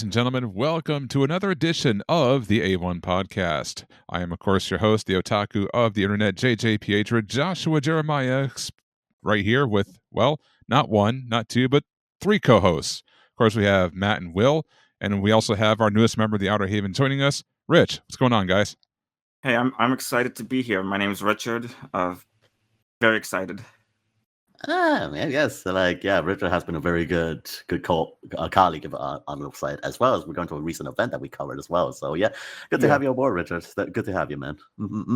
ladies and gentlemen. Welcome to another edition of the A-01 podcast. I am, of course, your host, the otaku of the internet, JJ Piedra, Joshua Jeremiah, right here with, well, not one, not two, but three co-hosts. Of course, we have Matt and Will, and we also have our newest member of the Outerhaven joining us, Rich. What's going on, guys? Hey, I'm excited to be here. My name is Richard. Very excited. I guess Richard has been a very good colleague on the website, as well as we're going to a recent event that we covered as well. So good to have you on board, Richard. Good to have you, man.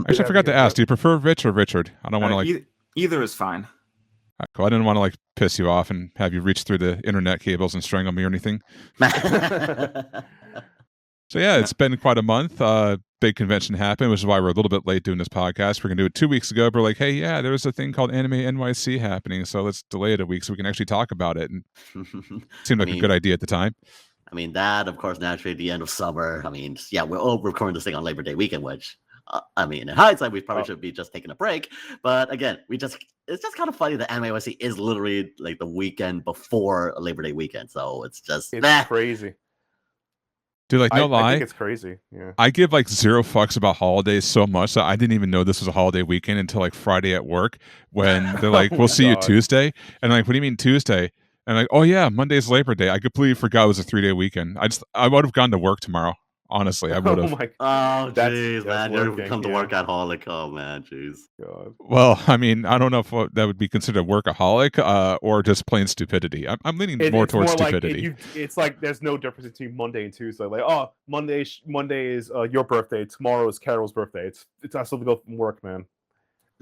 Actually, I forgot to ask. Do you prefer Rich or Richard? I don't want to either is fine. Right, cool. I didn't want to piss you off and have you reach through the internet cables and strangle me or anything. So it's been quite a month. Big convention happened, which is why we're a little bit late doing this podcast. We're going to do it 2 weeks ago, but we're like, hey, there's a thing called Anime NYC happening, so let's delay it a week so we can actually talk about it. And it seemed like a good idea at the time. I mean, that, of course, naturally at the end of summer. I mean, we're all recording this thing on Labor Day weekend, which, in hindsight, we probably should be just taking a break. But again, it's just kind of funny that Anime NYC is literally like the weekend before Labor Day weekend. So it's crazy. Dude, no lie. I think it's crazy. Yeah. I give zero fucks about holidays so much that I didn't even know this was a holiday weekend until Friday at work when they're like, we'll see you Tuesday. And I'm like, what do you mean Tuesday? And I'm like, oh yeah, Monday's Labor Day. I completely forgot it was a 3-day weekend. I would have gone to work tomorrow. Honestly, I would have. Oh, jeez, man. You're come to work alcoholic. Oh, man, jeez. God. Well, I mean, I don't know if that would be considered workaholic or just plain stupidity. I'm leaning more towards stupidity. It's like there's no difference between Monday and Tuesday. Like, Monday is your birthday. Tomorrow is Carol's birthday. It's I still to go from work, man.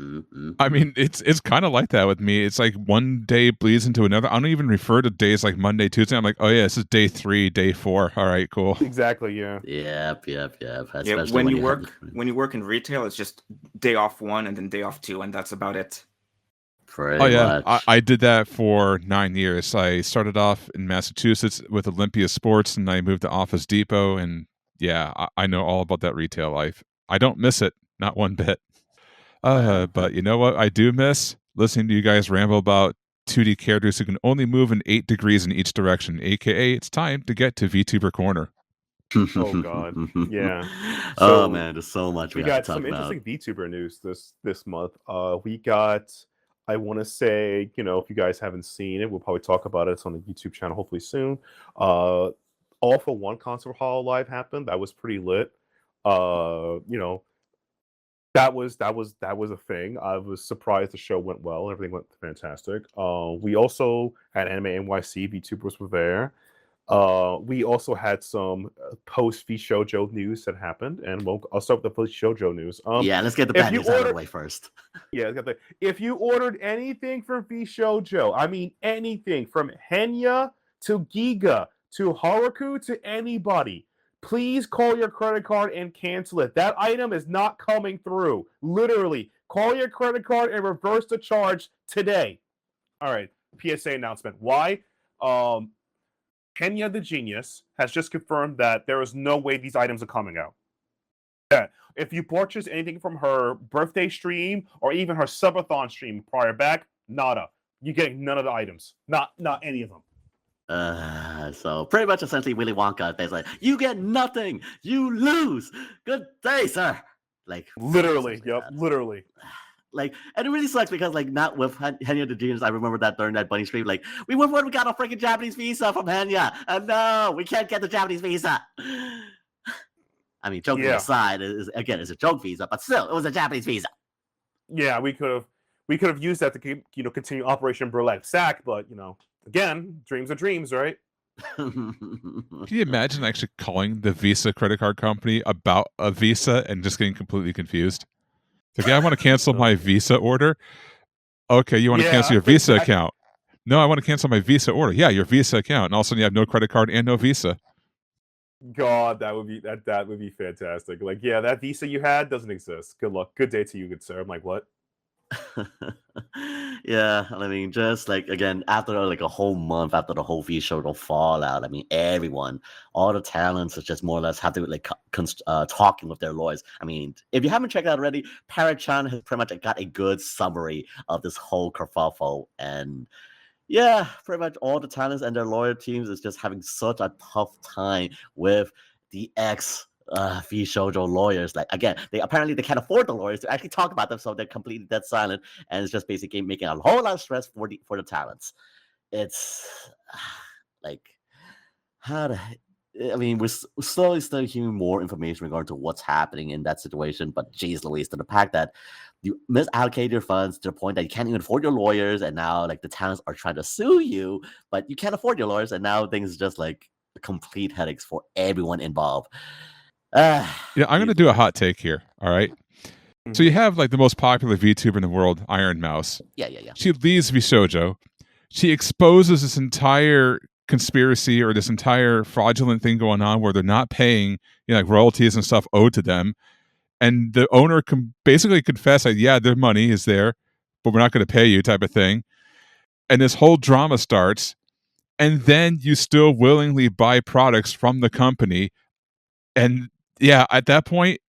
Mm-hmm. I mean, it's kind of like that with me. It's like one day bleeds into another. I don't even refer to days like Monday, Tuesday. I'm like, oh yeah, this is day 3, day 4. All right, cool. Exactly. Yeah. Yep. When you work in retail, it's just day off 1 and then day off 2, and that's about it. Much. I did that for 9 years. I started off in Massachusetts with Olympia Sports, and I moved to Office Depot, and I know all about that retail life. I don't miss it, not one bit. But you know what I do miss? Listening to you guys ramble about 2D characters who can only move in 8 degrees in each direction, aka it's time to get to VTuber Corner. Oh God, yeah. So, man, there's so much we got some interesting VTuber news this month. We got, I want to say, if you guys haven't seen it, we'll probably talk about it. It's on the YouTube channel hopefully soon. All for One concert hall live happened. That was pretty lit. That was a thing. I was surprised the show went well. Everything went fantastic. We also had Anime NYC. VTubers were there. We also had some post V Shoujo news that happened, and I'll start with the post Shoujo news. Let's get the bad news out of the way first. If you ordered anything from V Shoujo, I mean anything from Henya to Giga to Haruku to anybody, please call your credit card and cancel it. That item is not coming through. Literally, call your credit card and reverse the charge today. All right, PSA announcement. Why? Kenya the Genius has just confirmed that there is no way these items are coming out. Yeah. If you purchase anything from her birthday stream or even her subathon stream prior back, nada. You're getting none of the items. Not any of them. So pretty much essentially Willy Wonka. It's like, you get nothing, you lose. Good day, sir. Literally, literally. And it really sucks because not with Henya the Genius. I remember that during that bunny stream, we got a freaking Japanese visa from Henya, and no, we can't get the Japanese visa. I mean, joking aside, it's a joke visa, but still, it was a Japanese visa. Yeah, we could have used that to continue Operation Burlap Sack, but again, dreams are dreams, right? Can you imagine actually calling the Visa credit card company about a Visa and just getting completely confused? It's like, I want to cancel my Visa order. Okay, you want to cancel your Visa account? No, I want to cancel my Visa order. Yeah, your Visa account, and all of a sudden you have no credit card and no Visa. God, that would be fantastic. That Visa you had doesn't exist. Good luck. Good day to you, good sir. I'm like, what? Yeah, I mean, just again, after a whole month after the whole V Shoujo fallout, I mean, everyone, all the talents are just more or less have to talking with their lawyers. I mean, if you haven't checked out already, Parrot-chan has pretty much got a good summary of this whole kerfuffle, and Yeah, pretty much all the talents and their lawyer teams is just having such a tough time with the ex V Shoujo lawyers. Like again, they can't afford the lawyers to actually talk about them, so they're completely dead silent, and it's just basically making a whole lot of stress for the talents. It's like how the I mean, we're slowly still hearing more information regarding to what's happening in that situation. But geez, Louise, to the fact that you misallocate your funds to the point that you can't even afford your lawyers, and now like the talents are trying to sue you, but you can't afford your lawyers, and now things just like complete headaches for everyone involved. I'm going to do a hot take here. All right. So you have like the most popular VTuber in the world, Iron Mouse. Yeah. She leaves VShojo. She exposes this entire conspiracy or this entire fraudulent thing going on where they're not paying, like royalties and stuff owed to them. And the owner can basically confess that, yeah, their money is there, but we're not going to pay you type of thing. And this whole drama starts. And then you still willingly buy products from the company. And yeah, at that point,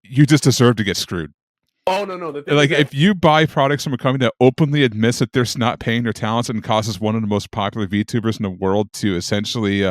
you just deserve to get screwed. Oh no! Like if you buy products from a company that openly admits that they're not paying their talents and causes one of the most popular VTubers in the world to essentially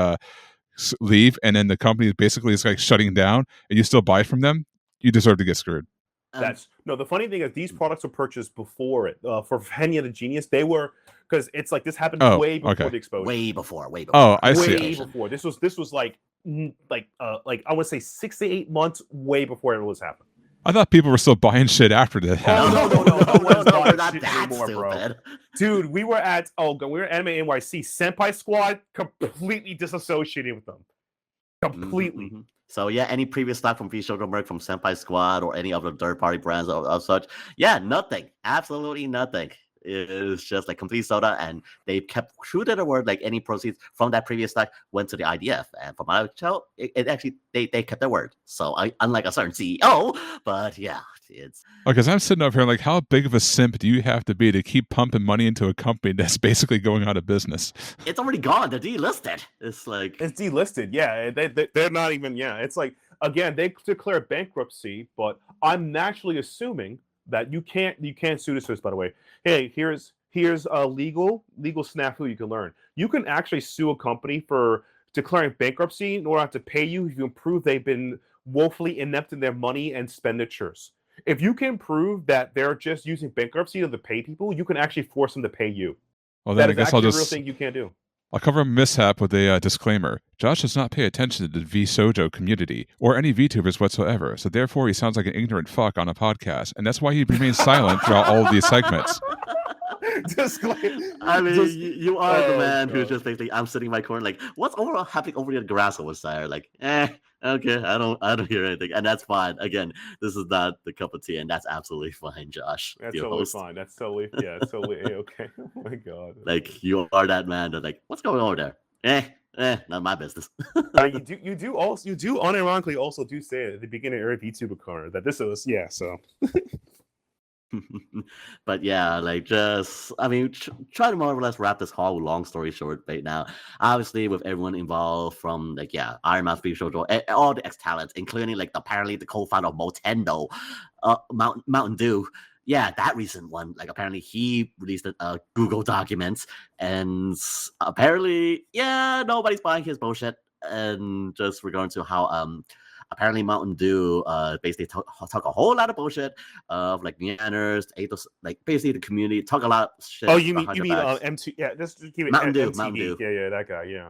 leave, and then the company basically is like shutting down, and you still buy from them, you deserve to get screwed. That's no. The funny thing is, these products were purchased before it. For Henya the Genius, they were because it's like this happened way before the exposure. Way before. Oh, I see. Way before. This was like I would say 6 to 8 months way before it was happening. I thought people were still buying shit after that. No, we're not that anymore, stupid. bro. Dude, we were at Anime NYC. Senpai Squad completely disassociated with them. Completely. Mm-hmm. So yeah, any previous stock from VShojo Merc, from Senpai Squad, or any other third-party brands of such, yeah, nothing. Absolutely nothing. It's just like complete soda, and they kept true to their word. Like any proceeds from that previous stock went to the IDF, and from my show, it actually they kept their word. So unlike a certain CEO, but yeah, it's because I'm sitting up here like, how big of a simp do you have to be to keep pumping money into a company that's basically going out of business? It's already gone. They're delisted. It's delisted. Yeah, they're not even. Yeah, it's like again they declare bankruptcy, but I'm naturally assuming that you can't sue this. By the way, hey, here's a legal snafu you can learn. You can actually sue a company for declaring bankruptcy in order to pay you if you prove they've been woefully inept in their money and expenditures. If you can prove that they're just using bankruptcy to pay people, you can actually force them to pay you. Well, then that I guess I'll a real thing you can't do. I'll cover a mishap with a disclaimer. Josh does not pay attention to the VShojo community or any VTubers whatsoever, so therefore he sounds like an ignorant fuck on a podcast, and that's why he remains silent throughout all of these segments. I mean, you are the man who's just basically, I'm sitting in my corner like, what's happening over the grass over there? Like, okay, I don't hear anything, and that's fine. Again, this is not the cup of tea, and that's absolutely fine, Josh. That's totally fine. That's totally totally okay. Oh my god! Like you are that man that's like, what's going on over there? Not my business. You do unironically also do say at the beginning of every VTuber corner that this is so. But yeah, like just I mean, try to more or less wrap this whole long story short right now. Obviously, with everyone involved, from like Iron Mouse, VShojo, all the ex talents, including like apparently the co-founder of Motendo, Mountain Dew. Yeah, that recent one. Like apparently he released Google documents, and apparently nobody's buying his bullshit. And just regarding to how apparently Mountain Dew basically talk a whole lot of bullshit of like Neanders, Athos, like basically the community talk a lot of shit. Oh, you mean M2? Yeah, just keep it Mountain Dew. Yeah, that guy.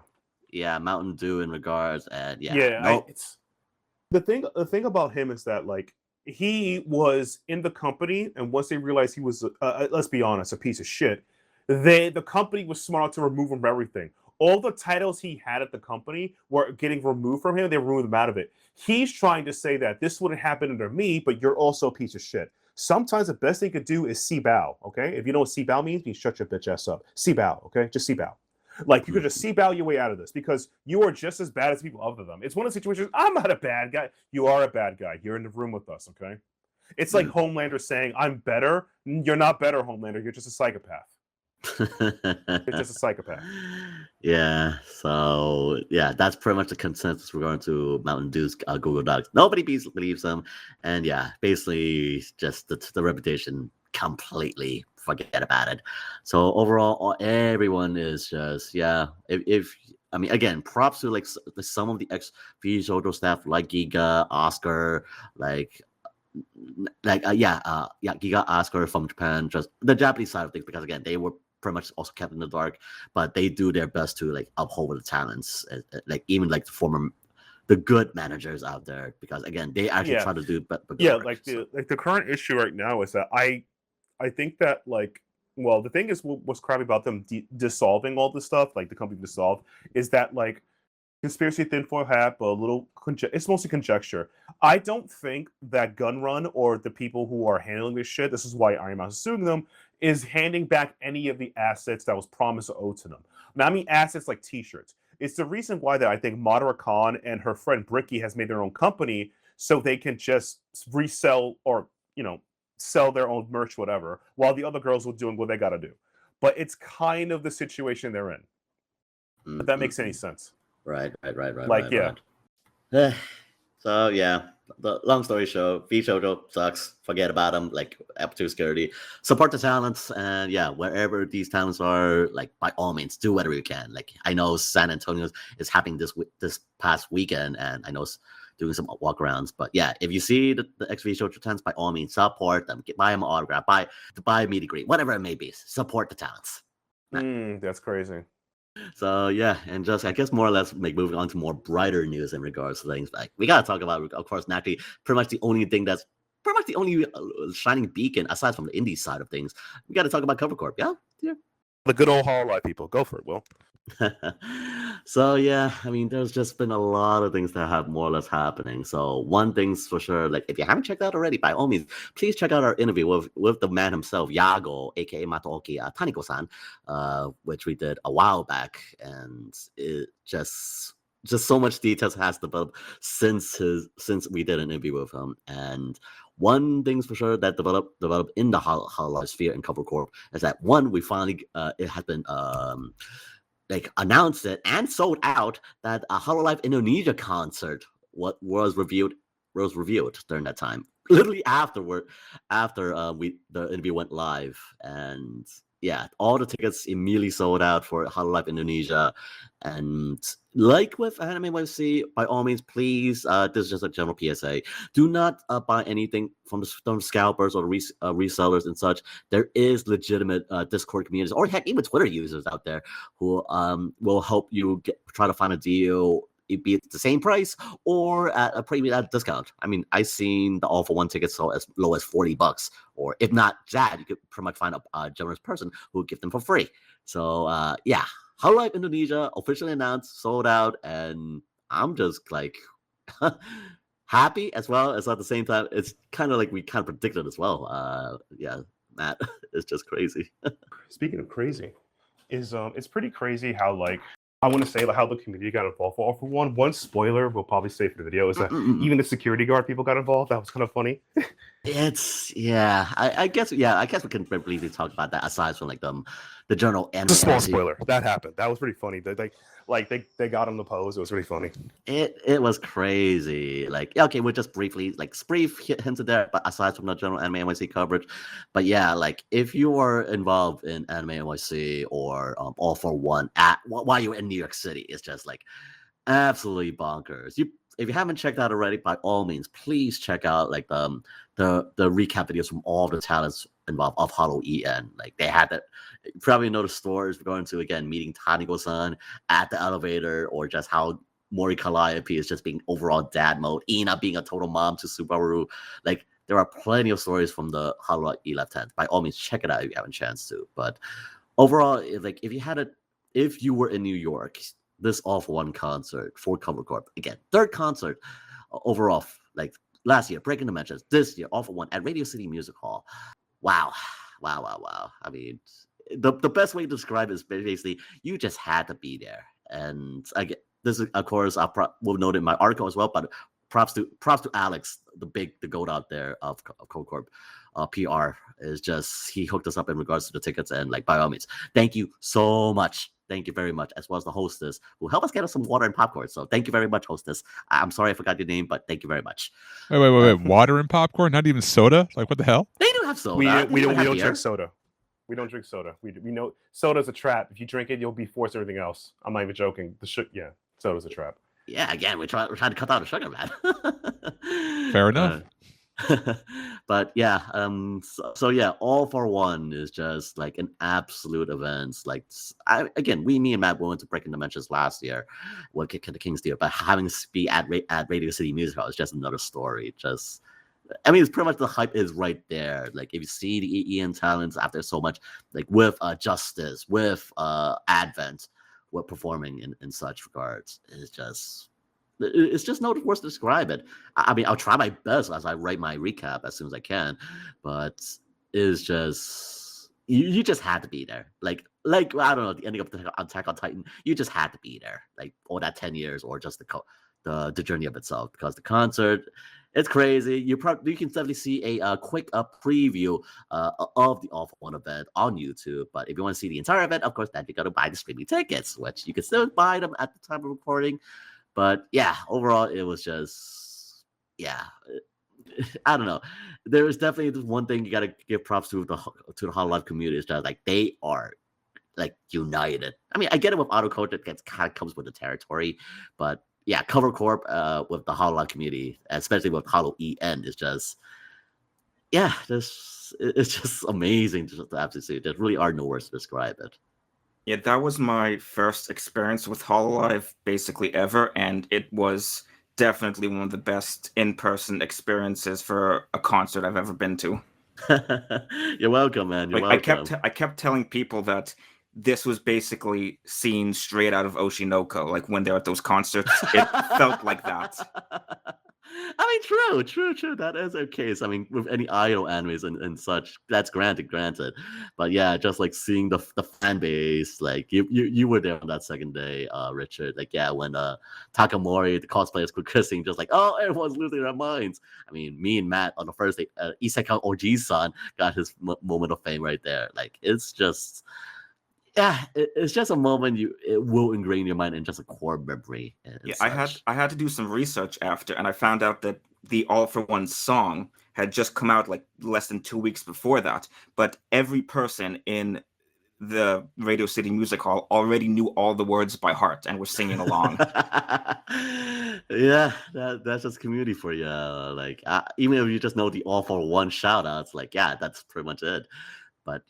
Yeah, Mountain Dew in regards, and it's the thing about him is that like he was in the company, and once they realized he was let's be honest, a piece of shit, the company was smart enough to remove him from everything. All the titles he had at the company were getting removed from him. They removed him out of it. He's trying to say that this wouldn't happen under me, but you're also a piece of shit. Sometimes the best thing you could do is C-bow, okay? If you know what C-bow means, you shut your bitch ass up. C-bow, okay? Just C-bow. Like, you could just C-bow your way out of this because you are just as bad as people other than them. It's one of the situations, I'm not a bad guy. You are a bad guy. You're in the room with us, okay? It's like Homelander saying, I'm better. You're not better, Homelander. You're just a psychopath. You're just a psychopath. Yeah, so that's pretty much the consensus regarding to Mountain Dew's Google Docs. Nobody believes them, and basically just the reputation completely forget about it. So overall, everyone is just if I mean, again, props to like some of the ex-V Shoujo staff like Giga, Oscar, Giga, Oscar from Japan, just the Japanese side of things, because again, they were pretty much also kept in the dark, but they do their best to like uphold the talents, like even like the good managers out there, because again, they actually try to do the current issue right now is that I think that the thing is what's crappy about them dissolving all this stuff, like the company dissolved, is that like conspiracy tinfoil hat, but a little it's mostly conjecture. I don't think that Gunrun or the people who are handling this shit, this is why Iron Mouse is suing them, is handing back any of the assets that was promised to owe to them. Now, I mean assets like t-shirts. It's the reason why that I think Madara Khan and her friend Bricky has made their own company so they can just resell or, sell their own merch, whatever, while the other girls were doing what they got to do. But it's kind of the situation they're in. If that makes any sense. Right. So yeah, the long story short, V Shoujo sucks. Forget about them. Like F2 security, support the talents, and wherever these talents are, like by all means, do whatever you can. Like I know San Antonio is happening this past weekend, and I know doing some walkarounds. But if you see the XV Shoujo talents, by all means, support them. Buy them an autograph. Buy a meet and greet, whatever it may be. Support the talents. That's crazy. So and just I guess more or less moving on to more brighter news in regards to things, like we gotta talk about, of course, naturally, pretty much the only thing that's pretty much the only shining beacon aside from the indie side of things. We got to talk about Cover Corp. Yeah. The good old Hololive people, go for it, Will. So I mean, there's just been a lot of things that have more or less happening. So one thing's for sure, like if you haven't checked out already, by all means, please check out our interview with the man himself, Yago, aka Mataoki Taniko-san, which we did a while back, and it just so much details has developed since we did an interview with him. And one thing's for sure that developed in the Hololive sphere and Cover Corp is that we finally it has been announced it and sold out that a Hololive Indonesia concert was reviewed during that time, literally after the interview went live. And all the tickets immediately sold out for Hololive Indonesia. And like with Anime YC, by all means, please, this is just a general PSA, do not buy anything from the scalpers or resellers and such. There is legitimate Discord communities, or heck, even Twitter users out there who will help you try to find a deal, be it the same price or at a premium at a discount. I mean, I've seen the all-for-one tickets so as low as $40, or if not that, you could pretty much find a generous person who would give them for free. So Hololive Indonesia officially announced, sold out, and I'm just like happy as well as at the same time. It's kind of like we kind of predicted as well. Matt, it's just crazy. Speaking of crazy, it's pretty crazy how I want to say how the community got involved for All For One. One spoiler we'll probably say for the video is that even the security guard people got involved. That was kind of funny. It's I guess we can briefly talk about that aside from the general anime. It's a small spoiler. That happened. That was pretty funny. They got him to pose. It was really funny. It was crazy. We'll just briefly brief hinted there, but aside from the general Anime NYC coverage. But if you are involved in Anime NYC or All For One while you're in New York City, it's just absolutely bonkers. If you haven't checked out already, by all means, please check out the recap videos from all the talents involved of Holo EN. They had that. You probably know the stories regarding to, again, meeting Taniko-san at the elevator, or just how Mori Calliope is just being overall dad mode, Ina being a total mom to Subaru. There are plenty of stories from the Holo E-Left-Hand. By all means, check it out if you have a chance to. But overall, if you were in New York, this All For One concert for Cover Corp, again, third concert overall, last year, Breaking Dimensions, this year, All For One at Radio City Music Hall. Wow. I mean, the best way to describe it is basically you just had to be there. And this is, of course, we'll note in my article as well, but props to Alex, the goat out there of Cover Corp. PR is just, he hooked us up in regards to the tickets, and by all means, thank you so much. Thank you very much, as well as the hostess who helped us get us some water and popcorn. So thank you very much, hostess. I'm sorry I forgot your name, but thank you very much. Wait. Water and popcorn? Not even soda? What the hell? They do have soda. We don't have drink beer. soda. We don't drink soda. We know soda's a trap. If you drink it, you'll be forced to everything else. I'm not even joking. Soda's a trap. Yeah, again, we're trying to cut down the sugar, man. Fair enough. But yeah, so yeah, All for One is just like an absolute event. Like, me and Matt went to Breaking Dimensions last year, Kick the King's Deal, but having to be at Radio City Music Hall is just another story. It's pretty much the hype is right there. Like, if you see the Ian talents after so much, like with Justice, with Advent, with performing in such regards, it's just no words to describe it. I mean, I'll try my best as I write my recap as soon as I can, but it's just you just had to be there. Like I don't know, the ending of the Attack on Titan, you just had to be there. Like all that 10 years, or just the journey of itself, because the concert, it's crazy. You can definitely see a quick preview of the All for One event on YouTube. But if you want to see the entire event, of course, then you got to buy the streaming tickets, which you can still buy them at the time of recording. But yeah, overall, it was just, I don't know. There is definitely one thing you gotta give props to the Hololive community, is that like they are like united. I mean, I get it with auto code, that kind of comes with the territory, but yeah, Cover Corp with the Hololive community, especially with Holo EN, is just it's just amazing to absolutely see. There really are no words to describe it. Yeah, that was my first experience with Hololive basically ever, and it was definitely one of the best in-person experiences for a concert I've ever been to. You're welcome, man. You're welcome. I kept telling people that this was basically scenes straight out of Oshinoko. Like when they're at those concerts, it felt like that. I mean, true. That is a case. I mean, with any idol animes and such, that's granted. But yeah, just like seeing the fan base, like you were there on that second day, Richard. Like, yeah, when Takamori, the cosplayers, were kissing, just like, oh, everyone's losing their minds. I mean, me and Matt on the first day, Isekai OG-san got his moment of fame right there. Like, it's just. Yeah, it's just a moment it will ingrain in your mind in just a core memory. Yeah, I had to do some research after, and I found out that the All for One song had just come out like less than 2 weeks before that. But every person in the Radio City Music Hall already knew all the words by heart and were singing along. Yeah, that's just community for you. Like, even if you just know the All for One shout outs, like, yeah, that's pretty much it. But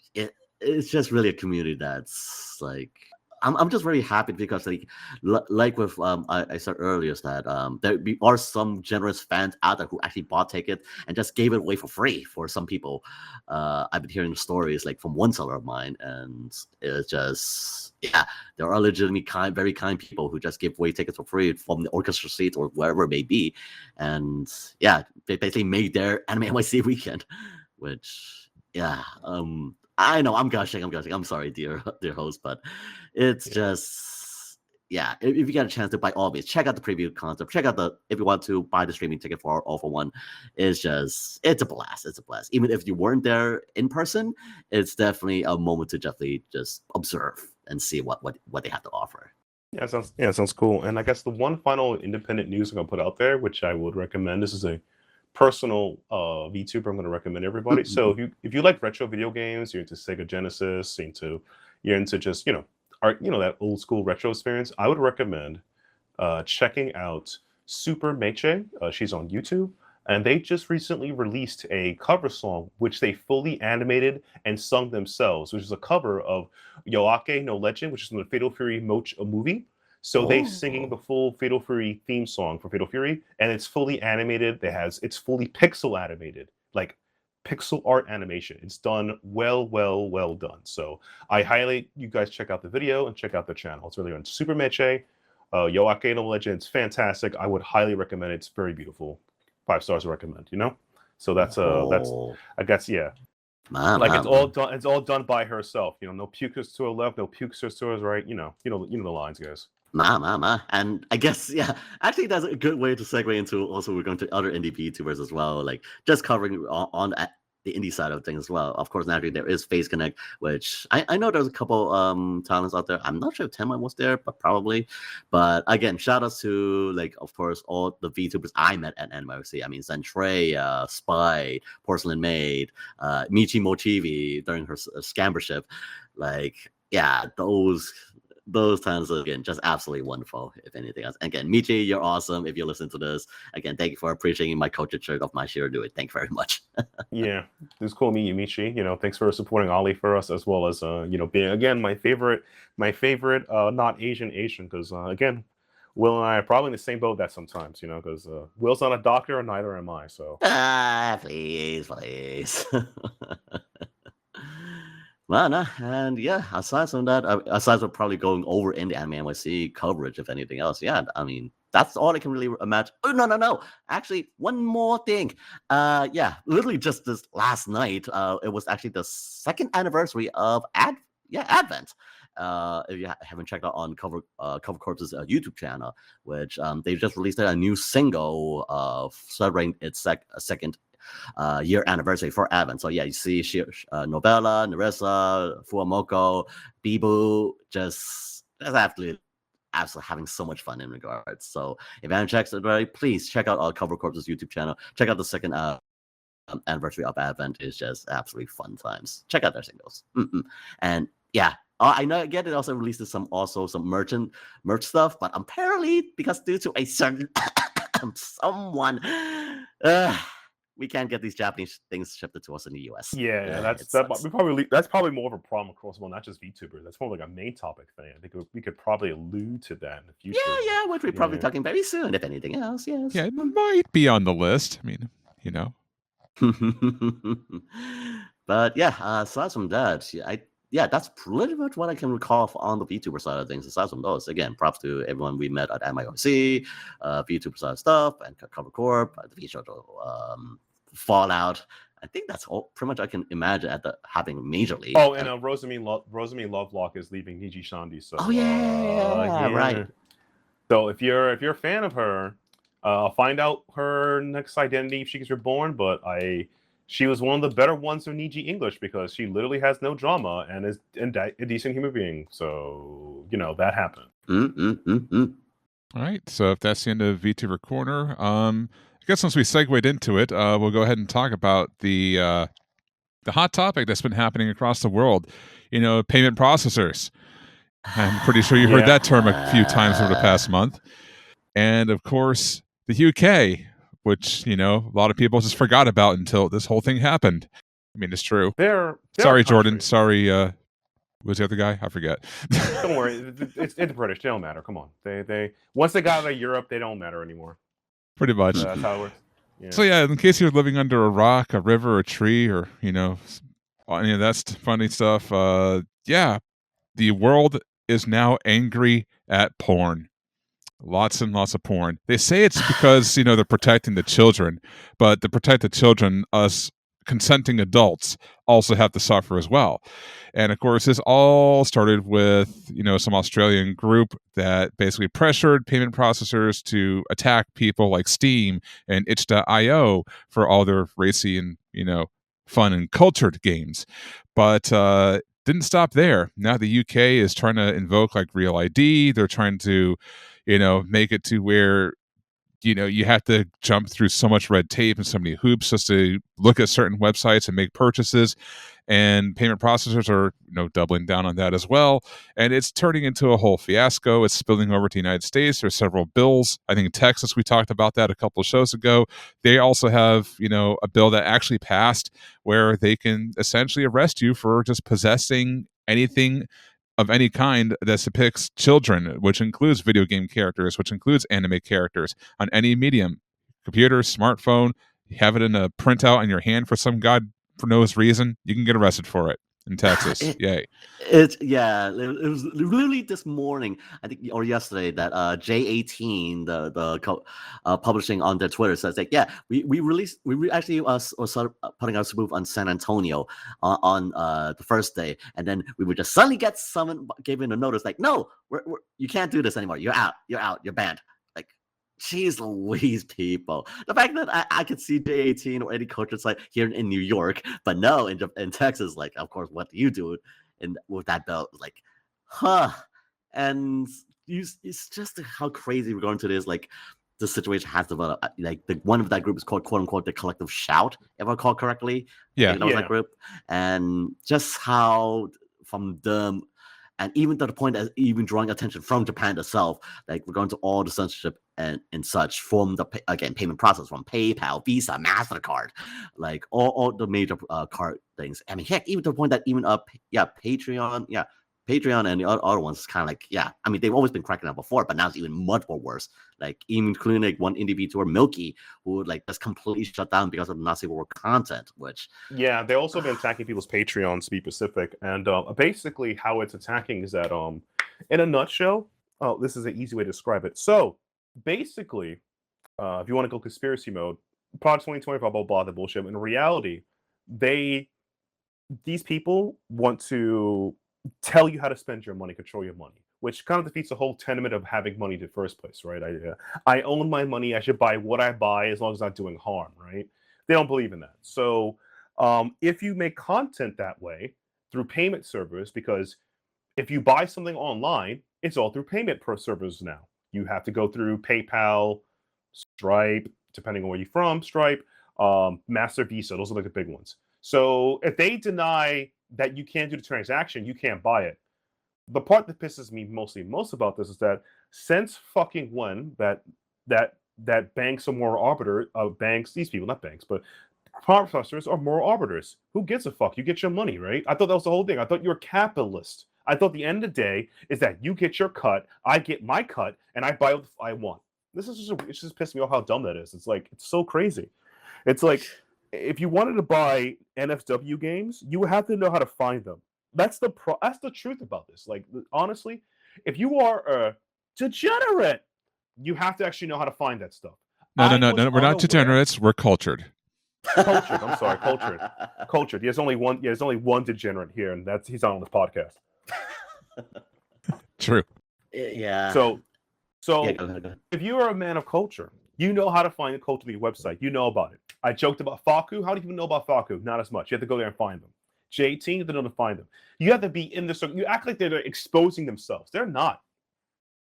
it's just really a community that's like, I'm just very happy because like with I said earlier, is that there are some generous fans out there who actually bought tickets and just gave it away for free for some people. I've been hearing stories like from one seller of mine, and it's just, yeah, there are legitimately very kind people who just give away tickets for free from the orchestra seats or wherever it may be, and yeah, they basically made their Anime NYC weekend, which I know I'm gushing. I'm sorry, dear host, but it's just, yeah. If you get a chance to, by all means, check out the preview concept. Check out if you want to buy the streaming ticket for All for One. It's a blast. It's a blast. Even if you weren't there in person, it's definitely a moment to definitely just observe and see what they have to offer. Yeah, it sounds cool. And I guess the one final independent news I'm gonna put out there, which I would recommend. This is a personal VTuber I'm going to recommend everybody. So if you like retro video games, you're into Sega Genesis, you're into just that old school retro experience, I would recommend checking out Super Meche. She's on YouTube, and they just recently released a cover song which they fully animated and sung themselves, which is a cover of Yoake no Legend, which is from the Fatal Fury movie. So they singing the full Fatal Fury theme song for Fatal Fury, and it's fully animated. It's fully pixel animated, like pixel art animation. It's done well done. So I highly you guys check out the video and check out the channel. It's really on Super Meche, Yoake no Legend. It's fantastic. I would highly recommend it. It's very beautiful. 5 stars recommend. So that's I guess, yeah. It's all done by herself. No pukers to her left, no pukers to her right. You know the lines, guys. And I guess, yeah, actually that's a good way to segue into, also we're going to other indie VTubers as well, like just covering on the indie side of things as well. Of course, naturally there is Face Connect, which I know there's a couple talents out there. I'm not sure if Tenma was there, but probably. But again, shout outs to like of course all the VTubers I met at NYC. I mean Zentreya, Spy, Porcelain Maid, Michi Mochivi during her scambership. Like yeah, those times again just absolutely wonderful. If anything else, again, Michi, you're awesome. If you listen to this, again, thank you for appreciating my culture shirt of my share. Do it. Thank you very much. Yeah, it was cool meeting you, Michi. You know, thanks for supporting Ollie for us, as well as you know, being again my favorite not Asian because again, Will and I are probably in the same boat that sometimes, you know, because Will's not a doctor and neither am I. So Please. Well, no, and yeah, aside from that, aside from probably going over in the Anime NYC coverage, if anything else, yeah, I mean, that's all I can really imagine. Oh, no. Actually, one more thing. Yeah, literally just this last night, it was actually the 2nd anniversary of Advent. If you haven't checked out on Cover Corpse's YouTube channel, which they just released a new single celebrating its second year anniversary for Advent. So yeah, you see Novella, Nerissa, Fuamoko, Bibu, just absolutely having so much fun in regards. So if you haven't checked it already, please check out our Cover Corpse's YouTube channel. Check out the 2nd anniversary of Advent. It's just absolutely fun times. Check out their singles. And yeah, I know again it also released some merch stuff, but apparently because due to a certain someone we can't get these Japanese things shipped to us in the US. yeah, that's probably more of a problem across not just VTubers. That's more like a main topic thing. I think we could probably allude to that in the future. Yeah, which we're probably talking very soon, if anything else. Yes. Yeah, it might be on the list. I mean, you know. But yeah, aside from that, that's pretty much what I can recall on the VTuber side of things. Aside from those, again, props to everyone we met at NYC, VTuber side stuff, and Cover Corp, the VShow, Fallout. I think that's all pretty much I can imagine happening majorly. Oh, and Rosamine Lovelock is leaving Niji Shandi. So right. So if you're a fan of her, find out her next identity if she gets reborn. But she was one of the better ones of Niji English because she literally has no drama and is a decent human being. So, you know, that happened. All right. So if that's the end of VTuber Corner, I guess since we segued into it, we'll go ahead and talk about the hot topic that's been happening across the world. You know, payment processors. I'm pretty sure you heard that term a few times over the past month. And of course, the UK, which, you know, a lot of people just forgot about until this whole thing happened. I mean, it's true. Sorry, Jordan. Sorry, who's the other guy? I forget. Don't worry. It's British. They don't matter. Come on. They once they got out of Europe, they don't matter anymore. Pretty much. That's how it works. Yeah. So yeah, in case you're living under a rock, a river, a tree, or, you know, any of that funny stuff, yeah, the world is now angry at porn. Lots and lots of porn. They say it's because, you know, they're protecting the children, but to protect the children, us consenting adults also have to suffer as well. And of course, this all started with, you know, some Australian group that basically pressured payment processors to attack people like Steam and itch.io for all their racy and, you know, fun and cultured games. But didn't stop there. Now the UK is trying to invoke like Real ID. They're trying to, you know, make it to where, you know, you have to jump through so much red tape and so many hoops just to look at certain websites and make purchases. And payment processors are, you know, doubling down on that as well. And it's turning into a whole fiasco. It's spilling over to the United States. There's several bills. I think in Texas, we talked about that a couple of shows ago. They also have, you know, a bill that actually passed where they can essentially arrest you for just possessing anything of any kind that depicts children, which includes video game characters, which includes anime characters on any medium, computer, smartphone. You have it in a printout in your hand for some for no reason, you can get arrested for it in Texas. Yay. It was literally this morning, I think, or yesterday, that J18, the publishing on their Twitter says like, yeah, we actually started putting our spoof on San Antonio on the first day, and then we would just suddenly get summoned, gave in a notice like, no, you can't do this anymore. You're out, you're banned. Like, Jeez Louise, people. The fact that I could see J18 or any culture site here in New York, but no, in Texas, like, of course, what do you do with that belt? Like, huh. And it's just how crazy we're going to this. Like, the situation has developed. Like, the one of that group is called, quote unquote, the Collective Shout, if I recall correctly. Yeah. I think that was that group. And just how from them, and even to the point that even drawing attention from Japan itself, like we're going to all the censorship and such from the payment process, from PayPal, Visa, MasterCard, like all the major card things. I mean, heck, even to the point that even Patreon and the other ones kind of like, I mean, they've always been cracking down before, but now it's even much more worse. Like, even including like one individual, Milky, who would like just completely shut down because of the Nazi war content, which... Yeah, they also been attacking people's Patreons, to be specific. And basically how it's attacking is that, in a nutshell, this is an easy way to describe it. So, basically, if you want to go conspiracy mode, Project 2020, blah, blah, blah, the bullshit. In reality, these people want to tell you how to spend your money, control your money, which kind of defeats the whole tenement of having money in the first place, right? I own my money. I should buy what I buy as long as I'm not doing harm, right? They don't believe in that. So if you make content that way through payment servers, because if you buy something online, it's all through payment servers now. You have to go through PayPal, Stripe, depending on where you're from, Stripe, Master, Visa. Those are like the big ones. So if they deny that you can't do the transaction, you can't buy it. The part that pisses me most about this is that since fucking when that banks are moral arbiter, banks, these people, not banks, but professors are moral arbiters. Who gives a fuck? You get your money, right? I thought that was the whole thing. I thought you were capitalist. I thought the end of the day is that you get your cut, I get my cut, and I buy what I want. This is it's just pissed me off how dumb that is. It's like, it's so crazy. It's like, if you wanted to buy NFW games, you have to know how to find them. That's the truth about this. Like, honestly, if you are a degenerate, you have to actually know how to find that stuff. No. We're not degenerates. We're cultured. Cultured. I'm sorry, cultured. Cultured. There's only one. Yeah, there's only one degenerate here, and he's on this podcast. True. Yeah. So yeah, go ahead. If you are a man of culture, you know how to find the culture on your website. You know about it. I joked about Faku. How do you even know about Faku? Not as much. You have to go there and find them. J18, you have to know to find them. You have to be in the circle. You act like they're exposing themselves. They're not.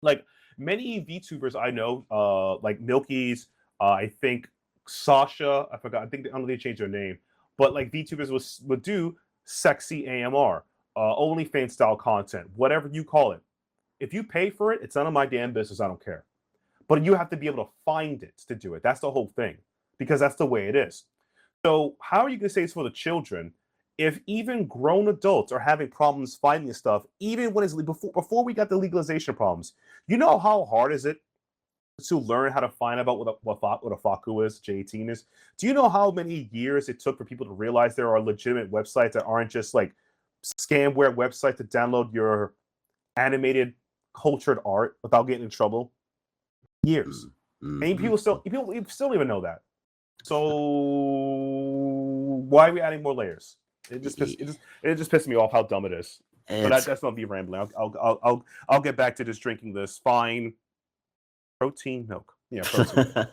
Like, many VTubers I know, like Milky's, I think Sasha, I forgot. I don't know if they changed their name. But like VTubers would do sexy AMR, OnlyFans style content, whatever you call it. If you pay for it, it's none of my damn business. I don't care. But you have to be able to find it to do it. That's the whole thing, because that's the way it is. So how are you going to say it's for the children if even grown adults are having problems finding this stuff, even when it's before we got the legalization problems? You know how hard is it to learn how to find about what a Faku is, J18 is? Do you know how many years it took for people to realize there are legitimate websites that aren't just like scamware websites to download your animated cultured art without getting in trouble? Years. Mm-hmm. And people still even know that. So why are we adding more layers? It just pisses me off how dumb it is. But that's not me rambling. I'll get back to just drinking this fine protein milk. Yeah, protein milk.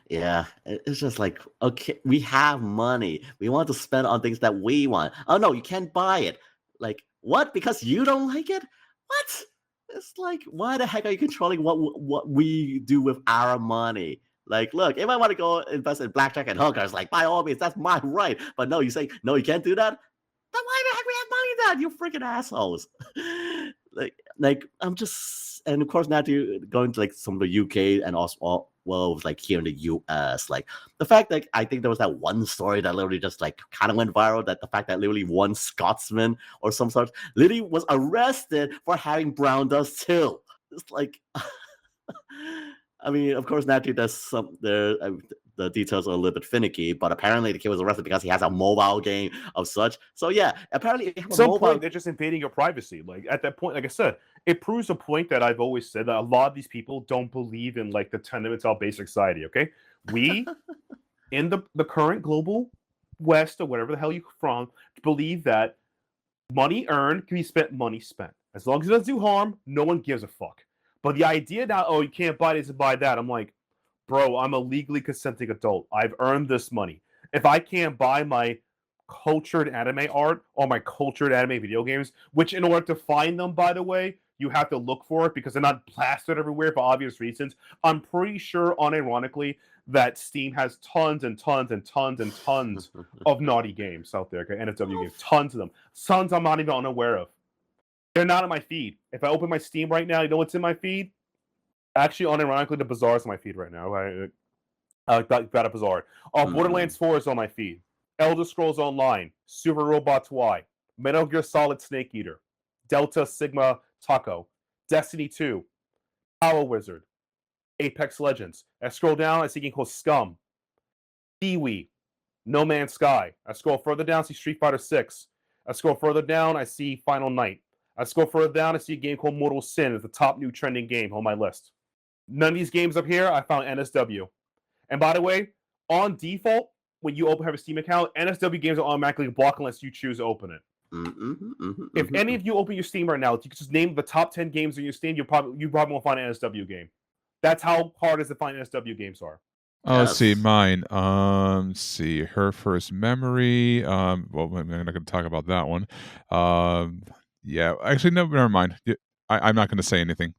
Yeah, it's just like, okay, we have money. We want to spend on things that we want. Oh no, you can't buy it. Like, what? Because you don't like it? What? It's like, why the heck are you controlling what we do with our money? Like, look, if I want to go invest in blackjack and hookers, like, by all means, that's my right. But no, you say, no, you can't do that? Then why the heck we have money then, you freaking assholes? like I'm just, and of course now to going to like some of the UK and also like here in the US, like the fact that I think there was that one story that literally just like kind of went viral, that the fact that literally one Scotsman or some sort literally was arrested for having brown dust too. It's like, I mean, of course, naturally, the details are a little bit finicky, but apparently the kid was arrested because he has a mobile game of such. So yeah, apparently at some point they're just invading your privacy. Like at that point, like I said, it proves a point that I've always said, that a lot of these people don't believe in like the tenements of basic society. Okay, we in the current global West or whatever the hell you're from believe that money earned can be spent, money spent. As long as it doesn't do harm, no one gives a fuck. But the idea that, oh, you can't buy this and buy that, I'm like, bro, I'm a legally consenting adult. I've earned this money. If I can't buy my cultured anime art or my cultured anime video games, which in order to find them, by the way, you have to look for it because they're not plastered everywhere for obvious reasons. I'm pretty sure, unironically, that Steam has tons and tons and tons and tons of naughty games out there, okay? NSW games, tons of them. Tons I'm not even unaware of. They're not in my feed. If I open my Steam right now, you know what's in my feed? Actually, unironically, the Bazaar's in my feed right now. Got a Bazaar. Borderlands 4 is on my feed. Elder Scrolls Online, Super Robots Y, Metal Gear Solid Snake Eater, Delta Sigma Taco, Destiny 2, Power Wizard, Apex Legends. I scroll down, I see a game called Scum, Kiwi, No Man's Sky. I scroll further down, I see Street Fighter 6. I scroll further down, I see Final Night. I scroll further down, I see a game called Mortal Sin. It's the top new trending game on my list. None of these games up here, I found NSW. And by the way, on default, when you have a Steam account, NSW games are automatically blocked unless you choose to open it. If any of you open your Steam right now, you can just name the top 10 games in your Steam, you probably won't find an NSW game. That's how hard it is to find NSW games are. Oh, let's see mine. Let's see her first memory. Well, I'm not going to talk about that one. Yeah, actually, no, never mind. I'm not going to say anything.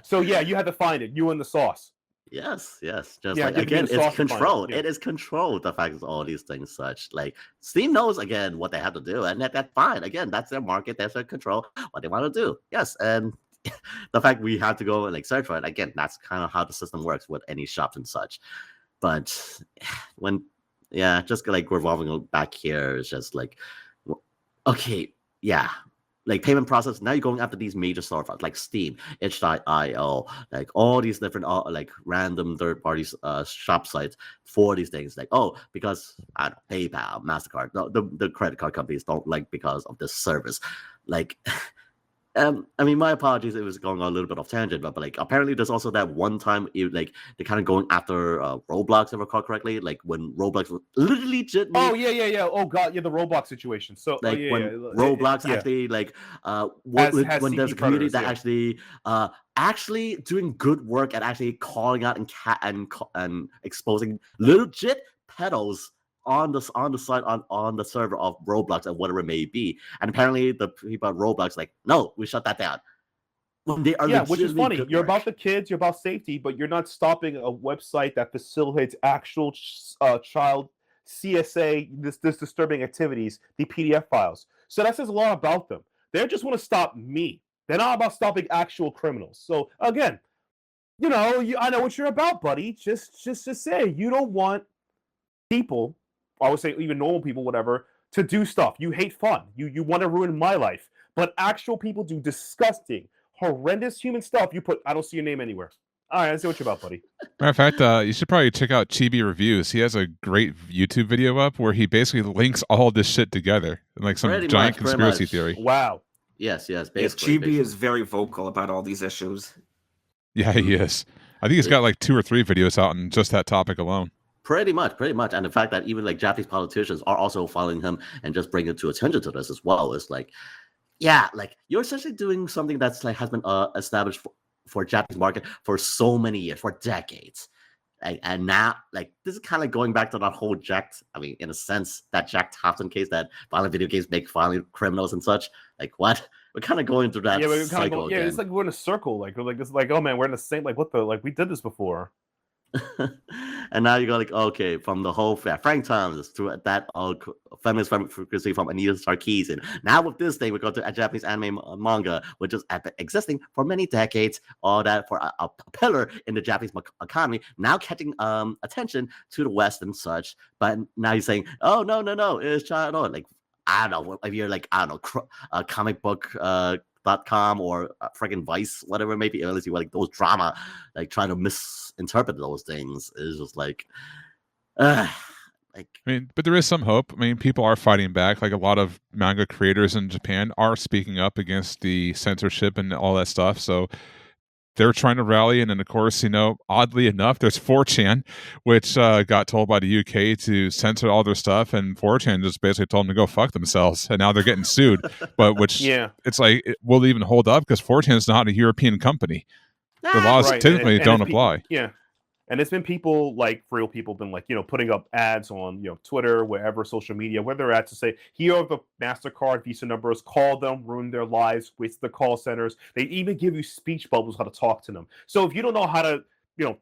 So yeah, you had to find it. You and the sauce. Yes. Just Yeah, like, give me again, the it's sauce to find it. controlled. Yeah. It is controlled. The fact is all these things such like Steam knows again what they have to do, and that's fine. Again, that's their market, that's their control, what they want to do. Yes, and the fact we have to go and like search for it again, that's kind of how the system works with any shops and such. But when just like revolving back here is just like okay, yeah. Like payment process, now you're going after these major storefronts like Steam, itch.io, like all these different like random third-party shop sites for these things. Like, because I don't know, PayPal, MasterCard, the credit card companies don't like because of this service. Like, I mean, my apologies, it was going on a little bit off tangent, but like apparently there's also that one time like they're kind of going after Roblox, if I recall correctly, like when Roblox was literally Yeah. Oh god, yeah, the Roblox situation. So like when Roblox actually like when there's a community that actually doing good work at actually calling out and exposing legit pedos on the site on the server of Roblox and whatever it may be, and apparently the people at Roblox like, no, we shut that down. When they are which is funny. You're about the kids, you're about safety, but you're not stopping a website that facilitates actual child CSA, this disturbing activities, the PDF files. So that says a lot about them. They just want to stop me. They're not about stopping actual criminals. So again, I know what you're about, buddy. Just say you don't want people, I would say even normal people, whatever, to do stuff. You hate fun. You want to ruin my life. But actual people do disgusting, horrendous human stuff. I don't see your name anywhere. All right, I see what you're about, buddy. Matter of fact, you should probably check out Chibi Reviews. He has a great YouTube video up where he basically links all this shit together in like some giant conspiracy theory. Wow. Yes, basically. Chibi is very vocal about all these issues. Yeah, he is. I think he's got like 2 or 3 videos out on just that topic alone. Pretty much. And the fact that even like Japanese politicians are also following him and just bringing to attention to this as well is like, like you're essentially doing something that's like has been established for Japanese market for so many years, for decades. And now, like, this is kind of going back to that whole in a sense, that Jack Thompson case that violent video games make violent criminals and such. Like, what? We're kind of going through that cycle again. It's like we're in a circle. It's like, oh man, we're in the same, like, what the, like, we did this before. And now you go like, okay, from the whole Frank Thomas through that feminist frequency from Anita Sarkeesian. Now with this thing, we go to a Japanese anime manga, which is existing for many decades. All that for a pillar in the Japanese economy. Now catching attention to the West and such. But now you're saying, oh no, it's child. Like I don't know if you're like comic book. .com or freaking Vice, whatever it may be, unless you like those drama, like trying to misinterpret those things is just like, I mean, but there is some hope. I mean, people are fighting back. Like a lot of manga creators in Japan are speaking up against the censorship and all that stuff. So they're trying to rally. And then, of course, oddly enough, there's 4chan, which got told by the UK to censor all their stuff. And 4chan just basically told them to go fuck themselves. And now they're getting sued. But it's like, it will even hold up because 4chan is not a European company. The laws typically don't apply. And it's been people like real people been like, putting up ads on, Twitter, wherever, social media, where they're at to say, here are the MasterCard, Visa numbers, call them, ruin their lives, waste the call centers. They even give you speech bubbles how to talk to them. So if you don't know how to,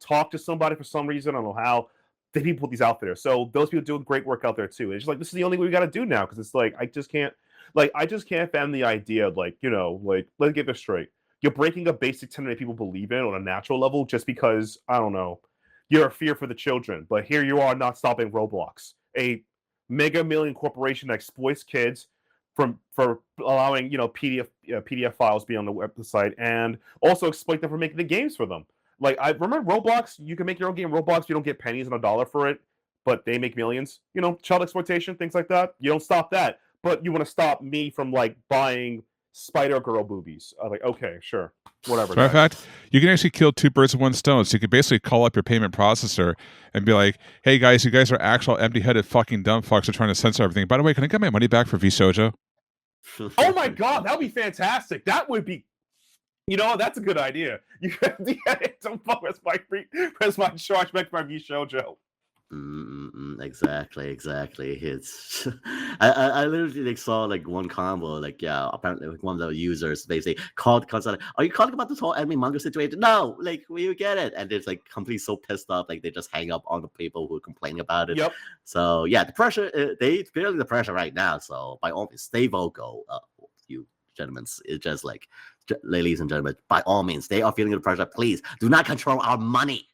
talk to somebody for some reason, I don't know how, the people put these out there. So those people doing great work out there too. It's just like, this is the only way we got to do now. Cause it's like, I just can't fathom the idea of like, let's get this straight. You're breaking a basic tenet that people believe in on a natural level just because, I don't know, you're a fear for the children. But here you are not stopping Roblox, a mega million corporation that exploits kids for allowing, PDF files be on the website and also exploit them for making the games for them. Like, I remember Roblox, you can make your own game Roblox, you don't get pennies and $1 for it, but they make millions. Child exploitation, things like that. You don't stop that. But you want to stop me from like buying Spider-Girl boobies. I'm like, okay, sure, whatever. As a matter of fact, you can actually kill two birds with one stone. So you could basically call up your payment processor and be like, hey guys, you guys are actual empty-headed fucking dumb fucks who are trying to censor everything. By the way, can I get my money back for V-Shoujo? Oh my god, that would be fantastic. That would be, that's a good idea. You don't fuck with my charge back for V-Shoujo. Exactly. It's I literally saw like one combo, like apparently like one of the users basically called constantly, are you calling about this whole anime manga situation? No, like will you get it? And it's like completely so pissed off, like they just hang up on the people who are complaining about it. Yep. So yeah, the pressure they feeling the pressure right now. So by all means, stay vocal, you gentlemen. It's just like, ladies and gentlemen, by all means, they are feeling the pressure. Please do not control our money.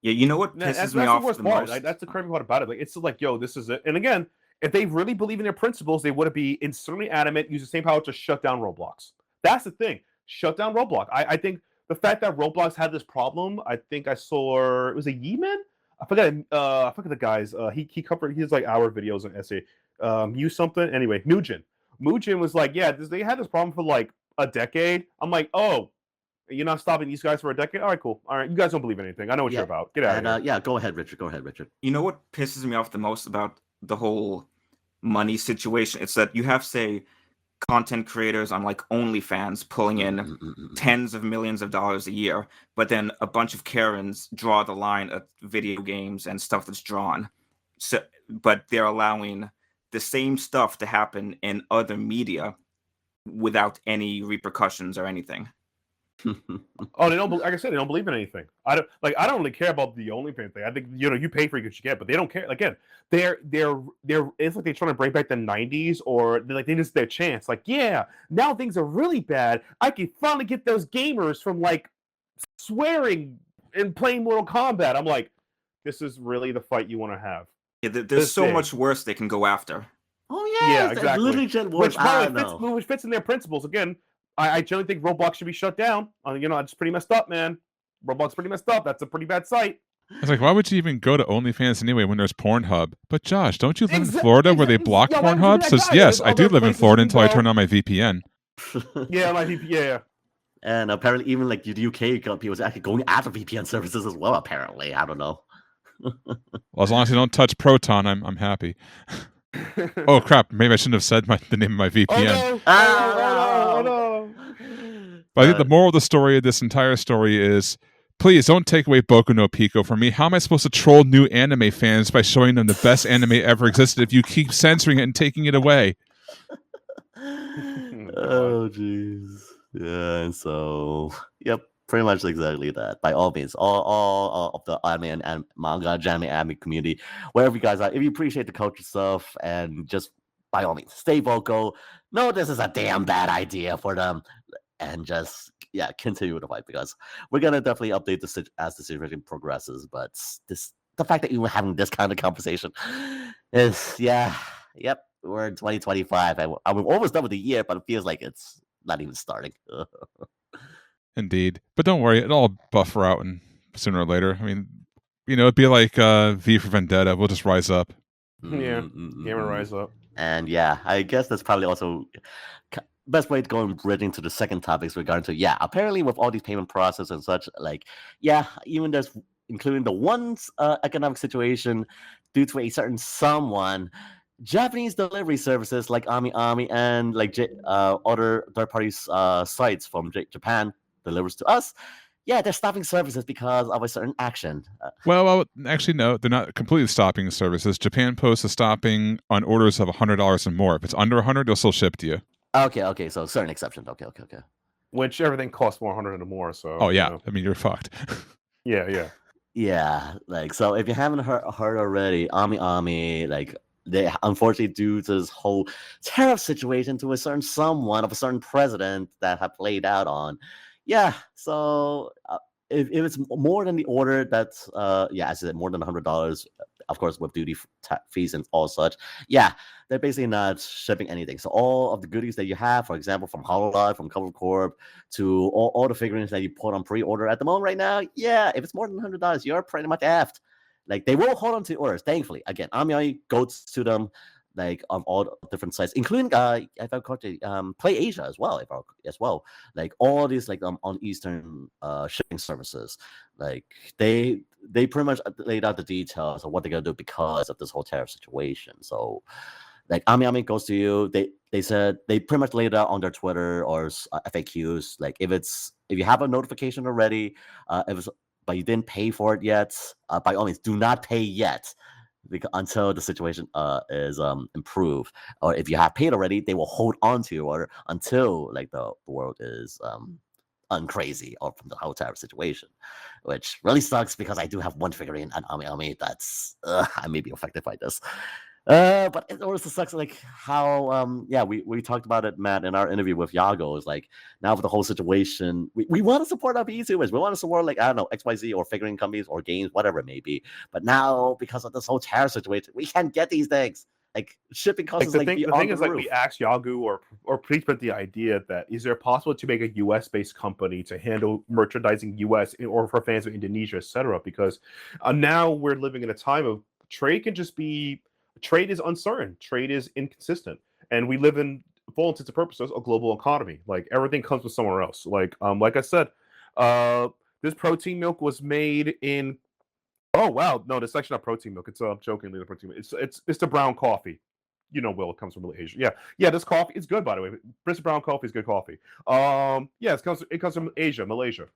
Yeah, you know what pisses me off the most? That's the crazy part about it. Like, it's like, yo, this is it. And again, if they really believe in their principles, they would be insanely adamant, use the same power to shut down Roblox. That's the thing. Shut down Roblox. I think the fact that Roblox had this problem, I think I saw, it was a Yeeman? I forget the guys. He covered his like hour videos on essay. Use something. Anyway, Mugen was like, yeah, they had this problem for like a decade. I'm like, oh, you're not stopping these guys for a decade? All right, cool. All right, you guys don't believe in anything. I know what you're about. Get out of here. Go ahead, Richard. You know what pisses me off the most about the whole money situation? It's that you have, say, content creators on like OnlyFans pulling in tens of millions of dollars a year, but then a bunch of Karens draw the line at video games and stuff that's drawn. So, but they're allowing the same stuff to happen in other media without any repercussions or anything. Oh, they don't. Like I said, they don't believe in anything. I don't really care about the OnlyFans thing. I think you pay for what you get, but they don't care. Again, they're it's like they're trying to bring back the '90s, or they just their chance. Like, yeah, now things are really bad. I can finally get those gamers from like swearing and playing Mortal Kombat. I'm like, this is really the fight you want to have. Yeah, there's so much worse they can go after. Oh yeah, exactly. Literally just worse. Which fits in their principles again. I generally think Roblox should be shut down. It's pretty messed up, man. Roblox pretty messed up. That's a pretty bad site. It's like, why would you even go to OnlyFans anyway when there's Pornhub? But Josh, don't you live in Florida where they block Pornhub? Says, yes, I do live in Florida until I turn on my VPN. Yeah, my VPN. Yeah. And apparently, even like the UK people actually going after VPN services as well. Apparently, I don't know. Well, as long as you don't touch Proton, I'm happy. Oh crap! Maybe I shouldn't have said the name of my VPN. Oh no! But I think the moral of the story of this entire story is, please don't take away Boku no Pico from me. How am I supposed to troll new anime fans by showing them the best anime ever existed if you keep censoring it and taking it away? Oh jeez. Yeah, and so yep, pretty much exactly that. By all means, all of the anime and manga, anime community, wherever you guys are, if you appreciate the culture stuff, and just by all means, stay vocal. No, this is a damn bad idea for them, and just continue the fight, because we're gonna definitely update as the situation progresses. But the fact that you're having this kind of conversation is we're in 2025, and I'm almost done with the year, but it feels like it's not even starting. Indeed. But don't worry, it'll all buffer out and sooner or later. I mean, it'd be like V for Vendetta. We'll just rise up. Yeah, we'll rise up. And I guess that's probably also best way to go and bridging to the second topics regarding to, apparently with all these payment process and such, even there's including the one's economic situation due to a certain someone, Japanese delivery services like Ami and other third-party sites from Japan delivers to us. yeah, they're stopping services because of a certain action. Well, actually, no, they're not completely stopping services. Japan Post is stopping on orders of $100 and more. If it's under 100, they'll still ship to you. Okay, so certain exceptions. Okay. Which everything costs 400 or more. So. Oh yeah, I mean you're fucked. Yeah. Yeah, like so if you haven't heard already, Ami, like they unfortunately due to this whole tariff situation to a certain someone of a certain president that have played out on. Yeah, so if it's more than the order, that's yeah, as I said, more than $100, of course, with duty fees and all such. Yeah, they're basically not shipping anything. So all of the goodies that you have, for example, from Hololive, from Cover Corp, to all the figurines that you put on pre-order at the moment right now, yeah, if it's more than $100, you're pretty much effed. Like they will hold on to orders, thankfully. Again, Ami goes to them like of all different sites, including if I correctly, Play Asia as well, like all these like on Eastern shipping services, like they pretty much laid out the details of what they're gonna do because of this whole tariff situation. So like Ami goes to you. They said they pretty much laid it out on their Twitter or FAQs. Like if you have a notification already, but you didn't pay for it yet, by all means, do not pay yet. Because until the situation is improved, or if you have paid already, they will hold on to your order until like the world is uncrazy or from the whole tariff situation, which really sucks because I do have one figurine and Ami that's I may be affected by this. But it also sucks like how yeah, we talked about it, Matt, in our interview with Yago. Is like now with the whole situation, we want to support our YouTubers. We want to support like I don't know, XYZ or figuring companies or games, whatever it may be. But now because of this whole tariff situation, we can't get these things. Like shipping costs Like the thing is the like roof. we asked Yagu or please put the idea that is there possible to make a US based company to handle merchandising US or for fans of Indonesia, etc. Because now we're living in a time of trade is uncertain, trade is inconsistent, and we live in, for all intents and purposes, a global economy. Like everything comes from somewhere else. Like I said, this protein milk was made in. Oh wow, no, this is actually not protein milk. It's jokingly the protein milk. It's the brown coffee. You know, Will, it comes from Asia. Yeah, this coffee is good, by the way. British brown coffee is good coffee. Yeah, it comes from Asia, Malaysia.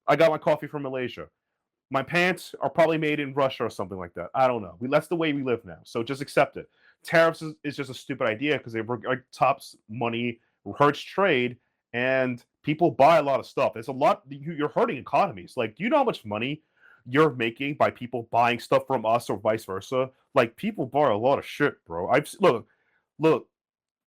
I got my coffee from Malaysia. My pants are probably made in Russia or something like that. I don't know. That's the way we live now. So just accept it. Tariffs is just a stupid idea because they like tops money, hurts trade, and people buy a lot of stuff. There's a lot. You're hurting economies. Like, do you know how much money you're making by people buying stuff from us or vice versa? Like, people buy a lot of shit, bro. Look.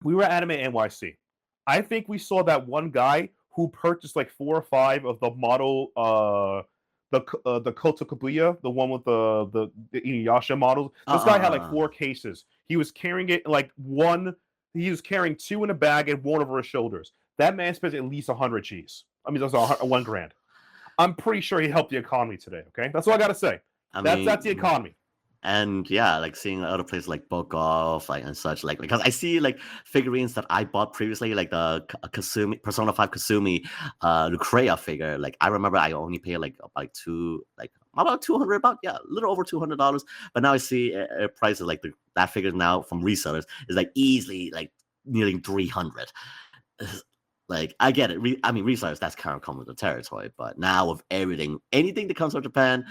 We were at Anime NYC. I think we saw that one guy who purchased like 4 or 5 of the model. The Kota Kabuya, the one with the Inuyasha models. This guy had like 4 cases. He was carrying it like one. He was carrying 2 in a bag and 1 over his shoulders. That man spent at least 100 G's. I mean, that's $1 grand. I'm pretty sure he helped the economy today. Okay, that's all I gotta say. That's the economy. And yeah, like seeing other places like Book Off, like and such, like because I see like figurines that I bought previously, like the Kasumi Persona 5 Kasumi Lucrea figure. Like I remember I only paid like about $200, a little over $200. But now I see prices like that figure now from resellers is like easily like nearly 300. Like I get it. I mean, resellers, that's kind of common with the territory. But now with anything that comes from Japan,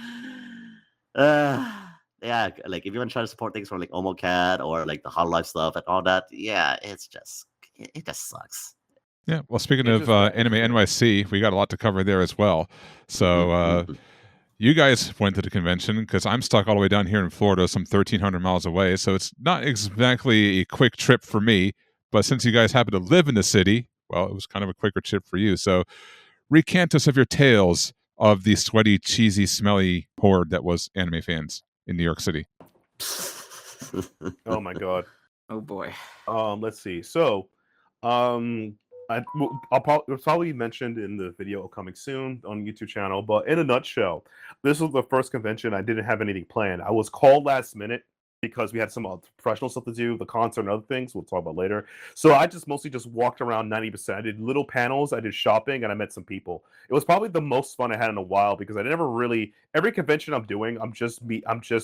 yeah, like if you want to try to support things from like OmoCat or like the Hololive stuff and all that, yeah, it just sucks. Yeah, well, speaking of Anime NYC, we got a lot to cover there as well. So you guys went to the convention because I'm stuck all the way down here in Florida, some 1,300 miles away. So it's not exactly a quick trip for me. But since you guys happen to live in the city, well, it was kind of a quicker trip for you. So recant us of your tales of the sweaty, cheesy, smelly horde that was anime fans in New York City. Oh my god. Oh boy. Let's see. So, I'll probably mentioned in the video coming soon on YouTube channel, but in a nutshell, this was the first convention I didn't have anything planned. I was called last minute because we had some professional stuff to do, the concert and other things we'll talk about later. So I just mostly walked around 90%. I did little panels, I did shopping, and I met some people. It was probably the most fun I had in a while because I never really, every convention I'm doing, I'm just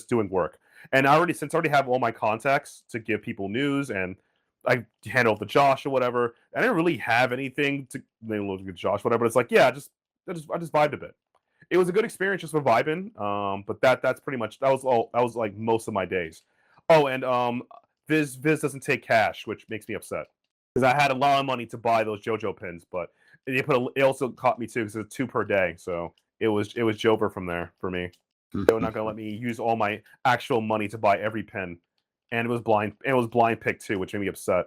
doing work. And I already have all my contacts to give people news, and I hand over to Josh or whatever. I didn't really have anything to look at Josh, whatever. It's like, yeah, I just vibed a bit. it was a good experience just for vibing. But that's pretty much that was like most of my days. Oh, and Viz doesn't take cash, which makes me upset because I had a lot of money to buy those JoJo pins, but it also caught me too because it was 2 per day, so it was Jover from there for me. They were not gonna let me use all my actual money to buy every pin, and it was blind pick too, which made me upset.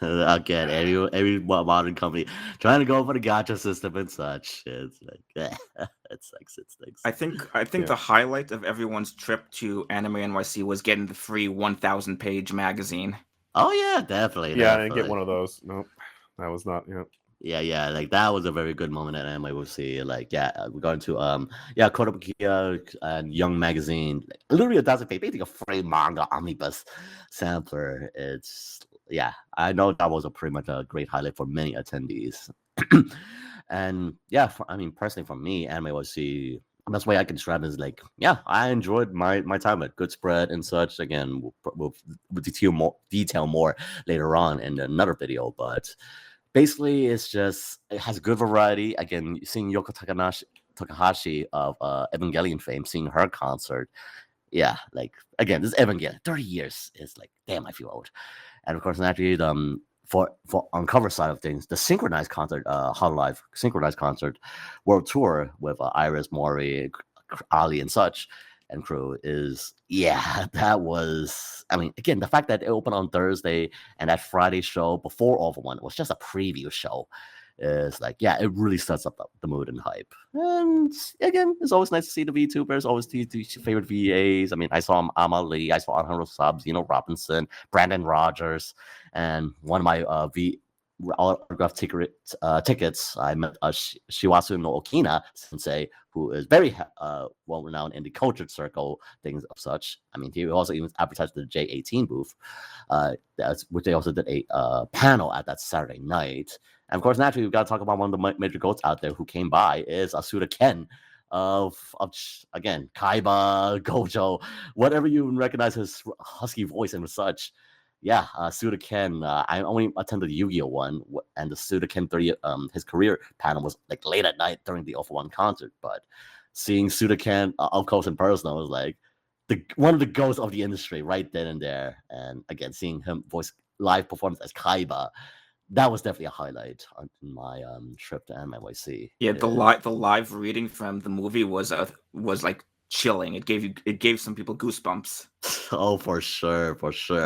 Again, every modern company trying to go for the gacha system and such. It's like it sucks. It stinks. I think the highlight of everyone's trip to Anime NYC was getting the free 1,000-page magazine. Oh yeah, definitely. Yeah, I didn't get one of those. Nope, that was not. Yeah, like that was a very good moment at Anime NYC. Like, we're going to Kotobukiya and Young Magazine, literally 1,000 page, basically a free manga omnibus sampler. I know that was pretty much a great highlight for many attendees. And personally for me, Anime NYC, the best way I can describe it is like, I enjoyed my time at Good Spread and such. Again, we'll detail more later on in another video, but basically, it has good variety. Again, seeing Yoko Takahashi of Evangelion fame, seeing her concert. Yeah, like, again, this is Evangelion. 30 years is like, damn, I feel old. And of course, naturally, for on cover side of things, the synchronized concert, Hololive synchronized concert world tour with Iris, Mori, Ali, and such, and crew that was, again, the fact that it opened on Thursday and that Friday show before All for One was just a preview show is like, it really sets up the mood and hype. And again, it's always nice to see the VTubers, always the favorite VAs. I saw Amali, I saw Alejandro Subs, Robinson, Brandon Rogers, and one of my autograph tickets, I met Shiwasu no Okina sensei, who is very well renowned in the cultured circle, things of such. He also even advertised the J18 booth, which they also did a panel at that Saturday night. And of course, naturally, we've got to talk about one of the major goats out there who came by is Asuda Ken of again, Kaiba, Gojo, whatever you recognize his husky voice and such. Suda Ken. I only attended the Yu-Gi-Oh one, and the Suda Ken 30, his career panel was like late at night during the All for One concert. But seeing Suda Ken up close and personal was like one of the ghosts of the industry right then and there. And again, seeing him voice live performance as Kaiba, that was definitely a highlight on my trip to Anime NYC. Yeah, the live reading from the movie was like chilling. It gave some people goosebumps. Oh, for sure.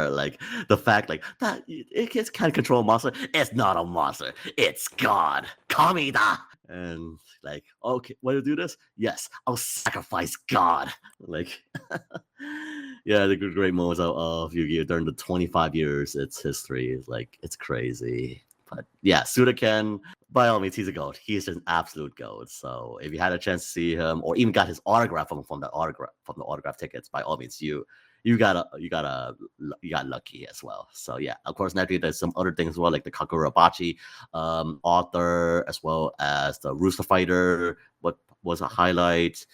Like the fact like that it can't control a monster. It's not a monster. It's God. Kamida. And like, okay, want to do this? Yes, I'll sacrifice God. Like, the great moments of Yu-Gi-Oh! During the 25 years its history is like, it's crazy. But Suda Ken, by all means, he's a goat. He's just an absolute goat. So if you had a chance to see him, or even got his autograph from the autograph tickets, by all means, you got lucky as well. So of course, naturally, there's some other things as well, like the Kakurabachi author, as well as the Rooster Fighter. What was a highlight?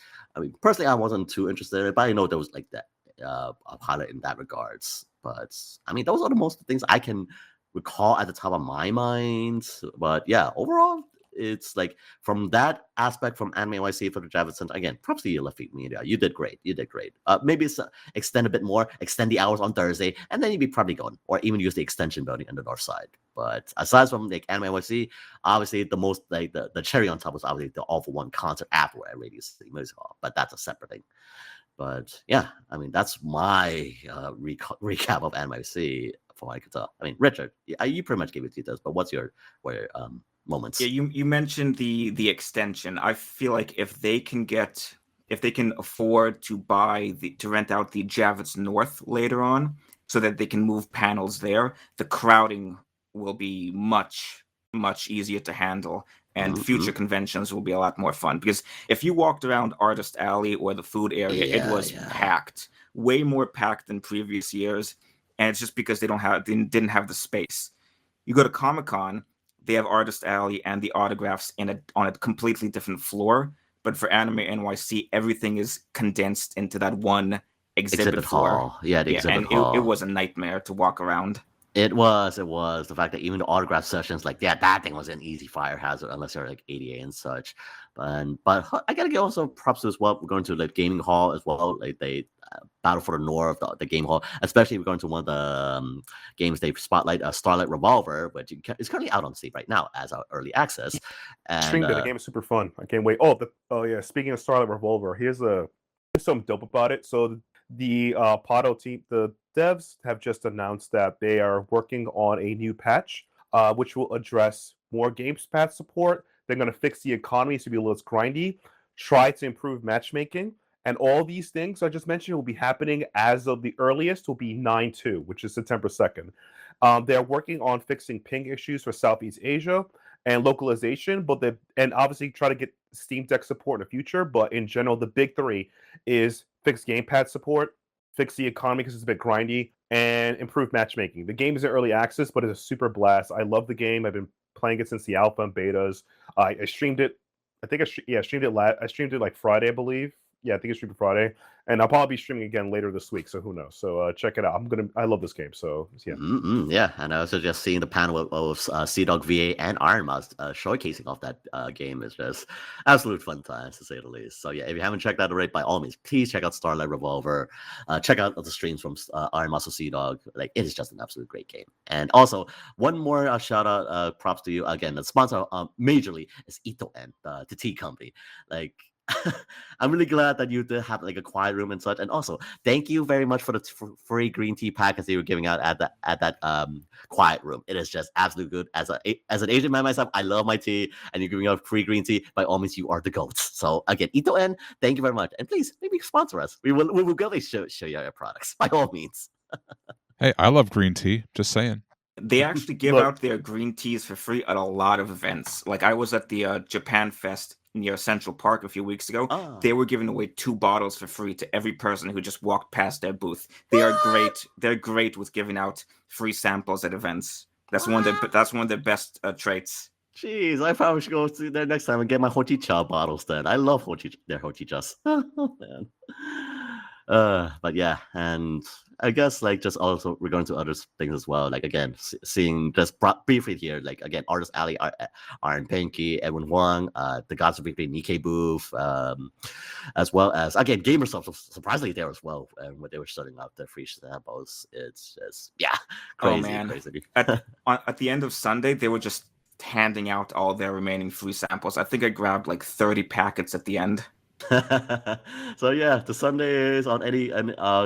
Personally, I wasn't too interested in it, but I know there was like that a highlight in that regards. But those are the most things I can recall at the top of my mind. But overall, it's like from that aspect, from Anime NYC for the Japan Center, again, props to you, Left Feet Media. You did great. Maybe extend a bit more, extend the hours on Thursday, and then you'd be probably going, or even use the extension building on the north side. But aside from like Anime NYC, obviously the most like the cherry on top was obviously the All for One concert afterward at Radio City Music Hall, but that's a separate thing. But that's my recap of Anime NYC from what I could tell. Richard, you pretty much gave it details, but what's your moments? Yeah, you mentioned the extension. I feel like if they can afford to rent out the Javits North later on, so that they can move panels there, the crowding will be much easier to handle, and future conventions will be a lot more fun. Because if you walked around Artist Alley or the food area, it was packed, way more packed than previous years, and it's just because they didn't have the space. You go to Comic-Con, they have Artist Alley and the autographs on a completely different floor, but for Anime NYC, everything is condensed into that one exhibit floor. Hall. Yeah, the exhibit hall. It was a nightmare to walk around. It was. The fact that even the autograph sessions, like, yeah, that thing was an easy fire hazard unless you're like 88 and such. But I gotta give also props to as well. We're going to the gaming hall as well. Like they Battle for the North, the game hall. Especially we're going to one of the games they spotlight, Starlight Revolver, which is currently out on Steam right now as our early access. And Streamed it. The game is super fun. I can't wait. Oh yeah. Speaking of Starlight Revolver, here's something dope about it. So the Pado team, the devs have just announced that they are working on a new patch, which will address more gamepad support. They're going to fix the economy to be a little less grindy, try to improve matchmaking, and all these things I just mentioned will be happening as of the earliest will be 9/2, which is September 2nd. They're working on fixing ping issues for Southeast Asia and localization, and obviously try to get Steam Deck support in the future. But in general, the big three is fix gamepad support, fix the economy because it's a bit grindy, and improve matchmaking. The game is in early access, but it's a super blast. I love the game. I've been playing it since the alpha and betas. I streamed it. I think I streamed it. I streamed it like Friday, I believe. Yeah, I think it's streamed Friday, and I'll probably be streaming again later this week. So who knows? So check it out. I love this game. So yeah. Yeah, and I also just seeing the panel of Sea Dog VA and Iron Mouse showcasing off that game is just absolute fun times to say the least. So yeah, if you haven't checked out already, by all means, please check out Starlight Revolver. Check out the streams from Iron Mouse or Sea Dog. Like, it is just an absolute great game. And also one more shout out, props to you again. The sponsor majorly is Ito-En, the tea company. Like. I'm really glad that you did have like a quiet room and such, and also thank you very much for the free green tea packets they were giving out at that quiet room. It is just absolute good. As an Asian man myself, I love my tea, and you're giving out free green tea. By all means, you are the goats. So again, Ito-En, thank you very much, and please maybe sponsor us. We will gladly show you our products by all means. Hey, I love green tea. Just saying. They actually give out their green teas for free at a lot of events. Like I was at the Japan Fest near Central Park a few weeks ago. They were giving away 2 bottles for free to every person who just walked past their booth. They are great. They're great with giving out free samples at events. That's one of their best traits. Jeez, I probably should go to there next time and get my hojicha bottles then. I love their hojichas. Oh man. But yeah, and I guess like just also we're going to other things as well. Like again, seeing just briefly here, like again, Artist Alley, Aaron Pankey, Edwin Wang, the Gods of Victory, Nikkei booth, as well as again Gamersoft was surprisingly there as well. And when they were starting out their free samples, it's just crazy, crazy. At the end of Sunday, they were just handing out all their remaining free samples. I think I grabbed like 30 packets at the end. So yeah, the Sundays on any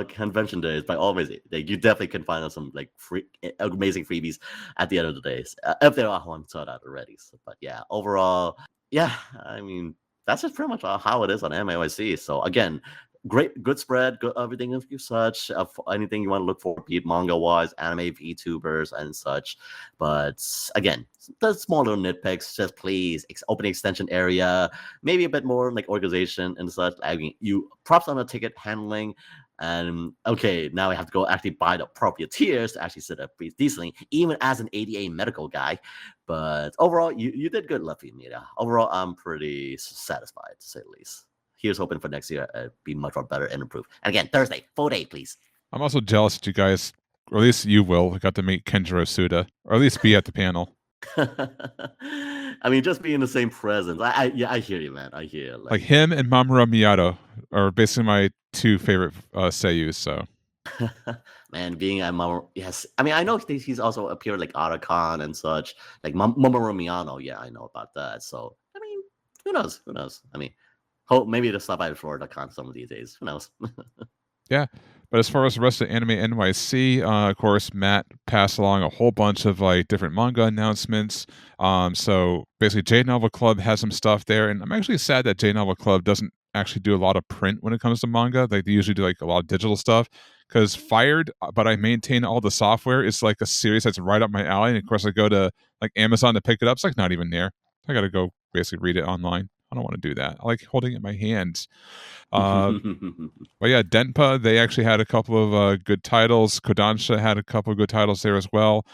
convention days, by all means, you definitely can find some like free, amazing freebies at the end of the days if there are one sought out already. So, but yeah, overall, yeah, I mean that's just pretty much how it is on NYC. So again, good spread, good everything of such. Anything you want to look for, be it manga wise, anime VTubers and such. But again, the small little nitpicks, just please open the extension area, maybe a bit more like organization and such. I mean, you props on the ticket handling. And okay, now we have to go actually buy the appropriate tiers to actually sit up decently, even as an ADA medical guy. But overall, you did good, Luffy Mira. Overall, I'm pretty satisfied to say the least. Here's hoping for next year be much more better and improve. And again, Thursday, full day, please. I'm also jealous that you guys, or at least you will, got to meet Kenjiro Suda, or at least be at the panel. I mean, just being in the same presence. I hear you, man. I hear you. Like him and Mamoru Miyato are basically my 2 favorite seiyus. So, man, being at Mamoru, yes. I mean, I know he's also appeared like Otacon and such. Like Mamoru Miyano, yeah, I know about that. So, I mean, who knows? Who knows? I mean, maybe to stop by Florida Con some of these days. Who knows? Yeah. But as far as the rest of Anime NYC, of course, Matt passed along a whole bunch of like different manga announcements. So basically, J Novel Club has some stuff there, and I'm actually sad that J Novel Club doesn't actually do a lot of print when it comes to manga. Like they usually do like a lot of digital stuff. Because Fired, but I maintain all the software is like a series that's right up my alley. And of course, I go to like Amazon to pick it up. It's like not even there. I got to go basically read it online. I don't want to do that. I like holding it in my hands. But yeah, Denpa, they actually had a couple of good titles. Kodansha had a couple of good titles there as well.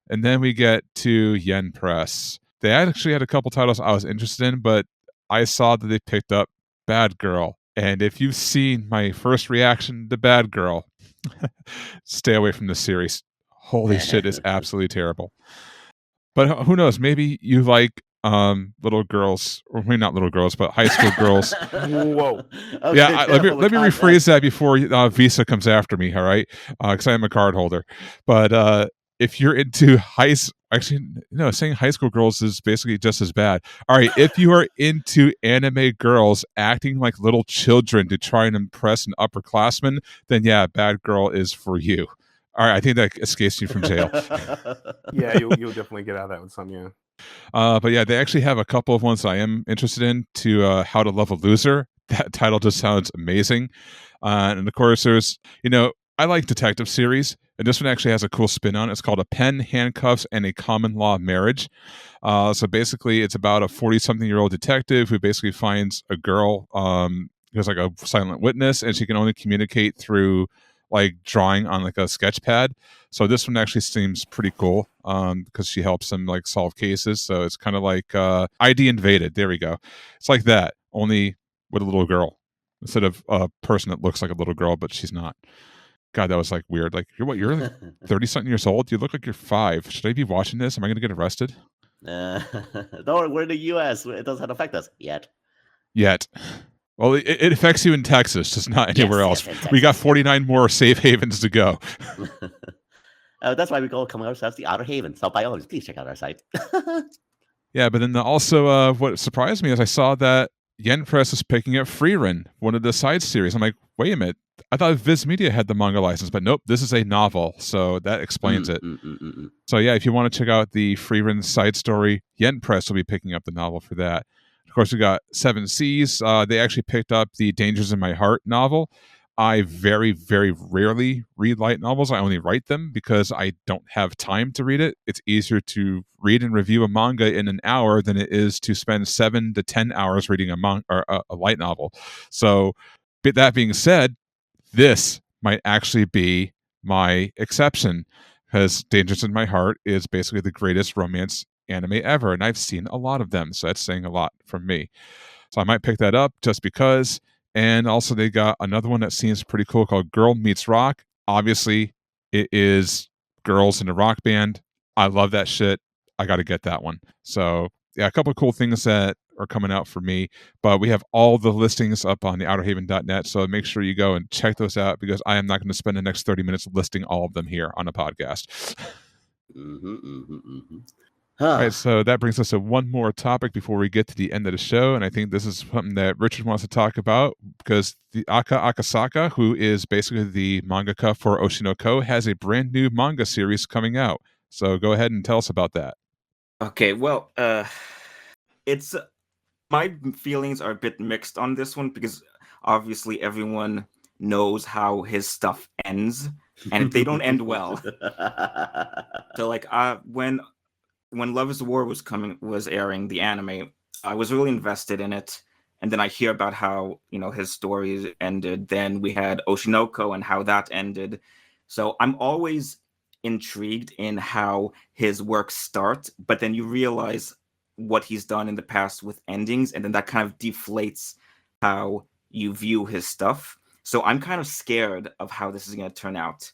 And then we get to Yen Press. They actually had a couple titles I was interested in, but I saw that they picked up Bad Girl. And if you've seen my first reaction to Bad Girl, stay away from this series. Holy shit, it's absolutely terrible. But who knows? Maybe you like little girls, or maybe not little girls, but high school girls. Whoa. Okay, Yeah, let me context. rephrase that before Visa comes after me. All right, because I am a card holder. But if you're into actually no, saying high school girls is basically just as bad. All right, if you are into anime girls acting like little children to try and impress an upperclassman, then yeah, Bad Girl is for you. All right, I think that escapes you from jail. Yeah, you'll definitely get out of that with some, yeah. But yeah, they actually have a couple of ones I am interested in. To How to Love a Loser. That title just sounds amazing. And of course, there's I like detective series, and this one actually has a cool spin on it. It's called A Pen, Handcuffs, and a Common Law Marriage. So basically, it's about a 40-something-year-old detective who basically finds a girl who's like a silent witness, and she can only communicate through like drawing on like a sketch pad. So this one actually seems pretty cool because she helps them like solve cases. So it's kind of like ID Invaded. There we go. It's like that, only with a little girl instead of a person that looks like a little girl, but she's not. God, that was like weird. Like you're like 30-something years old. You look like you're 5. Should I be watching this? Am I going to get arrested? No, we're in the U.S. It doesn't affect us yet. Well, it affects you in Texas, just not anywhere else. Yes, We got 49 more safe havens to go. That's why we call ourselves the Outerhaven. So by all means, please check out our site. Yeah, but then also what surprised me is I saw that Yen Press is picking up Freerun, one of the side series. I'm like, wait a minute. I thought Viz Media had the manga license, but nope, this is a novel. So that explains it. So yeah, if you want to check out the Freerun side story, Yen Press will be picking up the novel for that. Of course, we got Seven Seas. They actually picked up the Dangers in My Heart novel. I very, very rarely read light novels. I only write them because I don't have time to read it. It's easier to read and review a manga in an hour than it is to spend 7 to 10 hours reading a light novel. So, that being said, this might actually be my exception because Dangers in My Heart is basically the greatest romance anime ever, and I've seen a lot of them, so that's saying a lot from me. So I might pick that up just because. And also they got another one that seems pretty cool called Girl Meets Rock. Obviously, it is girls in a rock band. I love that shit. I got to get that one. So yeah, a couple of cool things that are coming out for me. But we have all the listings up on the outerhaven.net. So make sure you go and check those out because I am not going to spend the next 30 minutes listing all of them here on a podcast. All right, so that brings us to one more topic before we get to the end of the show, and I think this is something that Richard wants to talk about because the Akasaka, who is basically the mangaka for Oshinoko, has a brand new manga series coming out. So go ahead and tell us about that. Okay, well, it's my feelings are a bit mixed on this one because obviously everyone knows how his stuff ends, and they don't end well. So, like, when Love is War was airing, the anime, I was really invested in it. And then I hear about how, his story ended. Then we had Oshinoko and how that ended. So I'm always intrigued in how his work starts, but then you realize what he's done in the past with endings, and then that kind of deflates how you view his stuff. So I'm kind of scared of how this is going to turn out.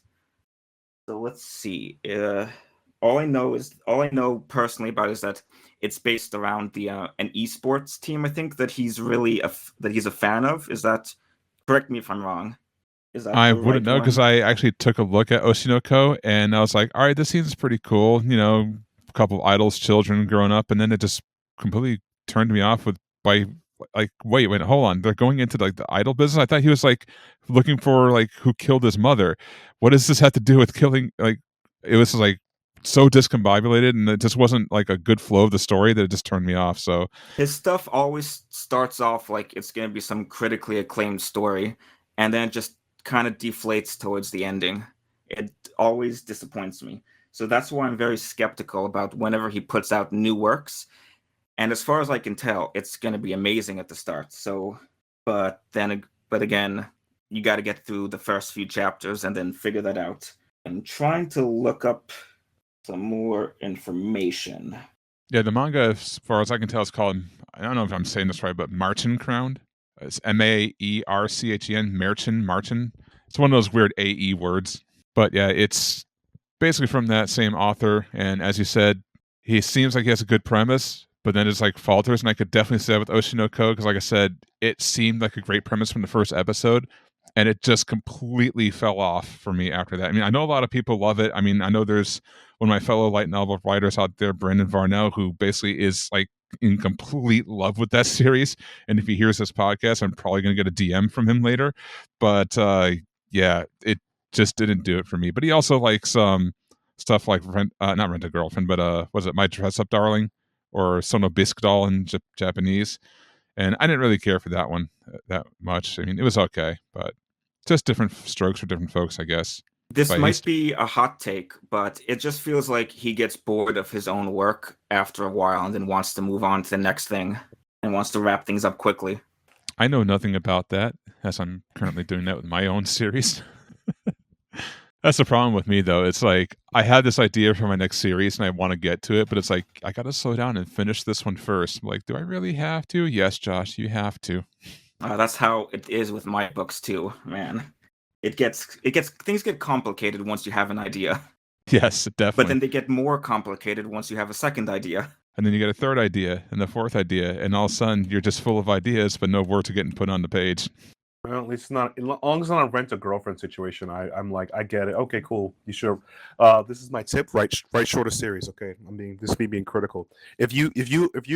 So let's see. All I know personally about it is that it's based around an esports team. I think that he's really he's a fan of. Is that, correct me if I'm wrong? Is that I the wouldn't right know because one? I actually took a look at Oshinoko and I was like, all right, this seems pretty cool. A couple of idols, children growing up, and then it just completely turned me off wait, hold on. They're going into like the idol business. I thought he was like looking for like who killed his mother. What does this have to do with killing? Like, it was like so discombobulated, and it just wasn't like a good flow of the story that it just turned me off. So His stuff always starts off like it's going to be some critically acclaimed story, and then it just kind of deflates towards the ending. It always disappoints me. So that's why I'm very skeptical about whenever he puts out new works. And as far as I can tell, it's going to be amazing at the start. So, but again, you got to get through the first few chapters and then figure that out. I'm trying to look up some more information. yeah, the manga, as far as I can tell, is called, I don't know if I'm saying this right, but Marchen Crowned. It's Maerchen, Marchen. It's one of those weird AE words. But yeah, it's basically from that same author. And as you said, he seems like he has a good premise, but then it's like falters. And I could definitely say that with Oshinoko, because like I said, it seemed like a great premise from the first episode, and it just completely fell off for me after that. I mean, I know a lot of people love it. I mean, I know there's one of my fellow light novel writers out there, Brandon Varnell, who basically is like in complete love with that series. And if he hears this podcast, I'm probably going to get a DM from him later. But yeah, it just didn't do it for me. But he also likes stuff like not Rent a Girlfriend, but was it My Dress Up Darling or Sono Bisque Doll in Japanese? And I didn't really care for that one that much. I mean, it was okay, but just different strokes for different folks, I guess. This But might be a hot take, but it just feels like he gets bored of his own work after a while and then wants to move on to the next thing and wants to wrap things up quickly. I know nothing about that, as I'm currently doing that with my own series. That's the problem with me, though. It's like I had this idea for my next series and I want to get to it, but it's like I got to slow down and finish this one first. I'm like, do I really have to? Yes, Josh, you have to. That's how it is with my books too, man. Things get complicated once you have an idea. Yes, definitely. But then they get more complicated once you have a second idea. And then you get a third idea and the fourth idea, and all of a sudden you're just full of ideas, but no words are getting put on the page. Well, at least not as long as it's not a Rent a Girlfriend situation. I'm like, I get it. Okay, cool. You sure? This is my tip. Write shorter series. Okay, this is me being critical. If you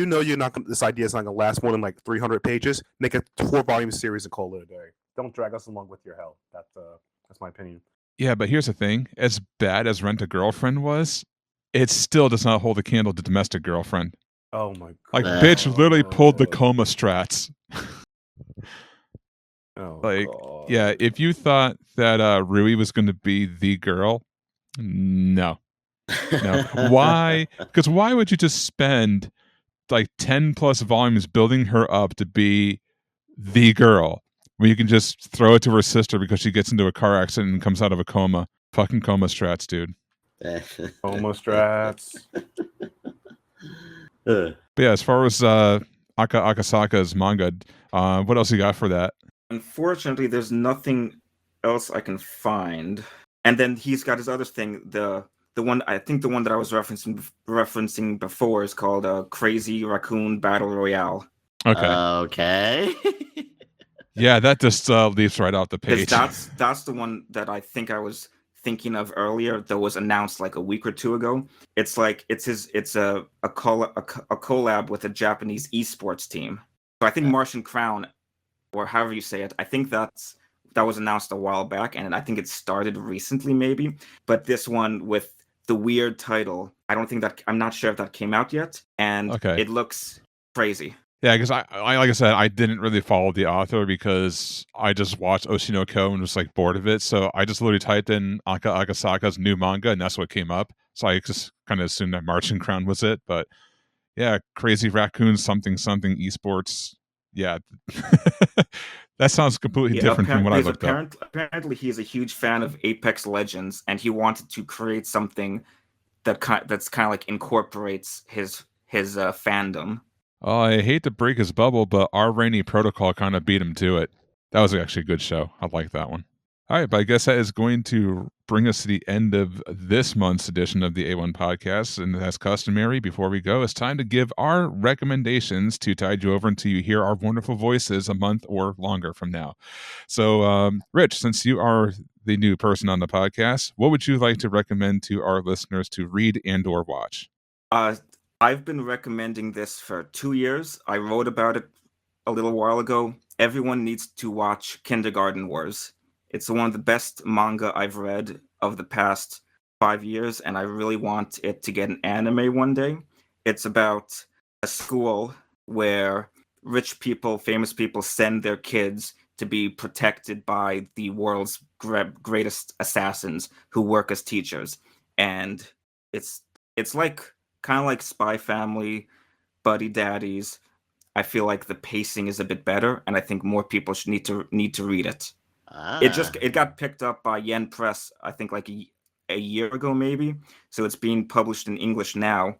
know you're not gonna, this idea is not gonna last more than like 300 pages, make a 4-volume series and call it a day. Don't drag us along with your hell. That's my opinion. Yeah, but here's the thing: as bad as Rent a Girlfriend was, it still does not hold a candle to Domestic Girlfriend. Oh my god! Like, bitch literally pulled the coma strats. Oh, like, god. Yeah, if you thought that Rui was going to be the girl, no. Why? Because why would you just spend like 10 plus volumes building her up to be the girl when you can just throw it to her sister because she gets into a car accident and comes out of a coma? Fucking coma strats, dude. Coma strats. But yeah, as far as Akasaka's manga, what else you got for that? Unfortunately, there's nothing else I can find. And then he's got his other thing, the one I think the one that I was referencing before is called Crazy Raccoon Battle Royale. Okay. Yeah, that just leaps right off the page. That's the one that I think I was thinking of earlier that was announced like a week or two ago. It's like it's a collab with a Japanese esports team. So I think Martian Crown, or however you say it, I think that was announced a while back, and I think it started recently maybe. But this one with the weird title, I'm not sure if that came out yet, and It looks crazy. Yeah, because I like I said, I didn't really follow the author because I just watched Oshinoko and was like bored of it. So I just literally typed in Akasaka's new manga, and that's what came up. So I just kind of assumed that Marching Crown was it. But yeah, Crazy Raccoon something esports. Yeah, that sounds completely different from what I looked up. Apparently, he's a huge fan of Apex Legends, and he wanted to create something that's kind of like incorporates his fandom. Oh, I hate to break his bubble, but Our Rainy Protocol kind of beat him to it. That was actually a good show. I like that one. All right, but I guess that is going to bring us to the end of this month's edition of the A1 podcast. And as customary, before we go, it's time to give our recommendations to tide you over until you hear our wonderful voices a month or longer from now. So, Rich, since you are the new person on the podcast, what would you like to recommend to our listeners to read and or watch? I've been recommending this for 2 years. I wrote about it a little while ago. Everyone needs to watch Kindergarten Wars. It's one of the best manga I've read of the past 5 years, and I really want it to get an anime one day. It's about a school where rich people, famous people send their kids to be protected by the world's greatest assassins who work as teachers. And it's like kind of like Spy Family, Buddy Daddies. I feel like the pacing is a bit better, and I think more people should need to read it. It got picked up by Yen Press, I think like a year ago maybe. So it's being published in English now,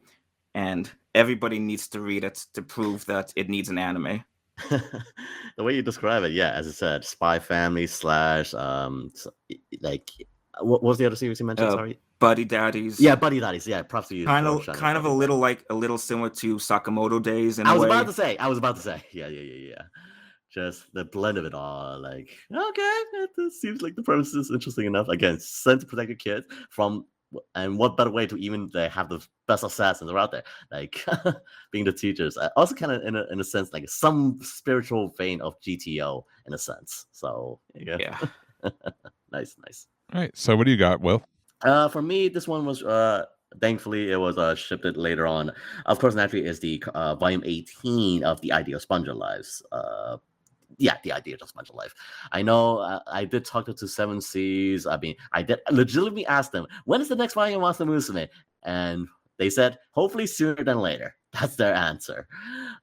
and everybody needs to read it to prove that it needs an anime. The way you describe it, yeah, as I said, Spy Family / like What was the other series you mentioned? Sorry. Buddy Daddies. Yeah, Buddy Daddies. Yeah, props to you. Kind of a little similar to Sakamoto Days in a way. I was about to say. Yeah. Just the blend of it all. Like, okay, this seems like the premise is interesting enough. Again, sent to protect your kids from, and what better way to even have the best assassins are out there, like being the teachers. Also, kind of in a sense, like some spiritual vein of GTO in a sense. So yeah. Nice. All right. So what do you got, Will? For me, this one was thankfully it was shipped later on. Of course, naturally, is the volume 18 of the Idea of Sponge Lives. The Idea of Sponge Life. I know I did talk to Seven Seas. I mean, I did legitimately ask them, when is the next volume of Monster Musume? And they said, hopefully sooner than later. That's their answer.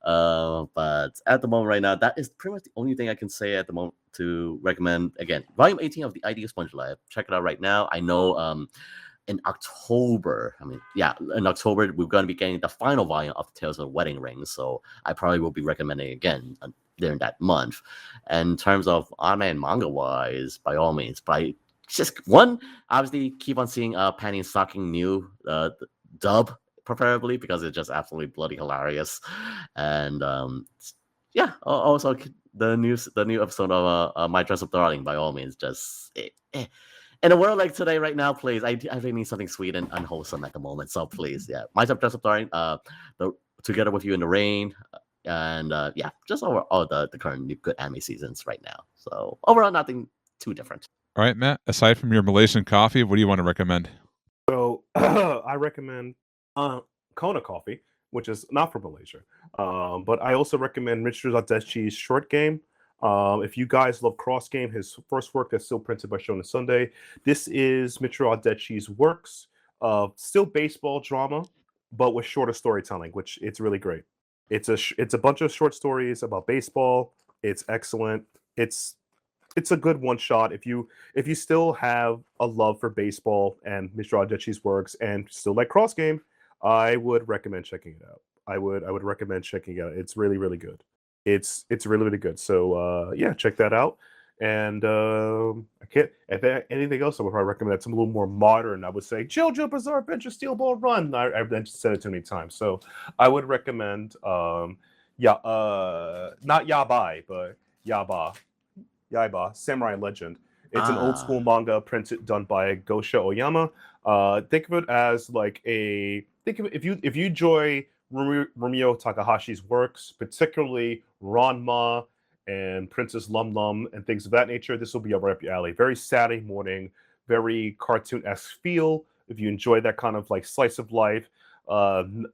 But at the moment right now, that is pretty much the only thing I can say at the moment to recommend. Again, volume 18 of the Idea of Sponge Life. Check it out right now. I know in October, we're going to be getting the final volume of Tales of the Wedding Ring. So I probably will be recommending again during that month. And in terms of anime and manga wise, by all means, by just one, obviously keep on seeing Panty and Stocking new dub, preferably, because it's just absolutely bloody hilarious. And also the new episode of My Dress Up Darling, by all means, just in a world like today, right now, please, I really need something sweet and unwholesome at the moment. So please, My Dress Up Darling, Together with You in the Rain, and just over all the current new good anime seasons right now. So overall, nothing too different. All right, Matt, aside from your Malaysian coffee, what do you want to recommend? So I recommend Kona coffee, which is not from Malaysia. But I also recommend Mr. Adachi's short game. If you guys love Cross Game, his first work that's still printed by Shonen Sunday, this is Michiro Adachi's works of still baseball drama, but with shorter storytelling, which it's really great. It's a bunch of short stories about baseball. It's excellent. It's a good one shot. If you still have a love for baseball and Michiro Adachi's works and still like Cross Game, I would recommend checking it out. I would recommend checking it out. It's really, really good. It's really, really good. So check that out. And if anything else, I would probably recommend that. Some a little more modern. I would say JoJo Bizarre Adventure Steel Ball Run. I've said it too many times. So I would recommend not Yabai, but Yaiba, Samurai Legend. It's an old school manga done by Gosho Oyama. Think of it as if you enjoy Rumio Takahashi's works, particularly Ranma and Princess Lum Lum and things of that nature, this will be right up your alley. Very Saturday morning, very cartoon-esque feel. If you enjoy that kind of slice of life,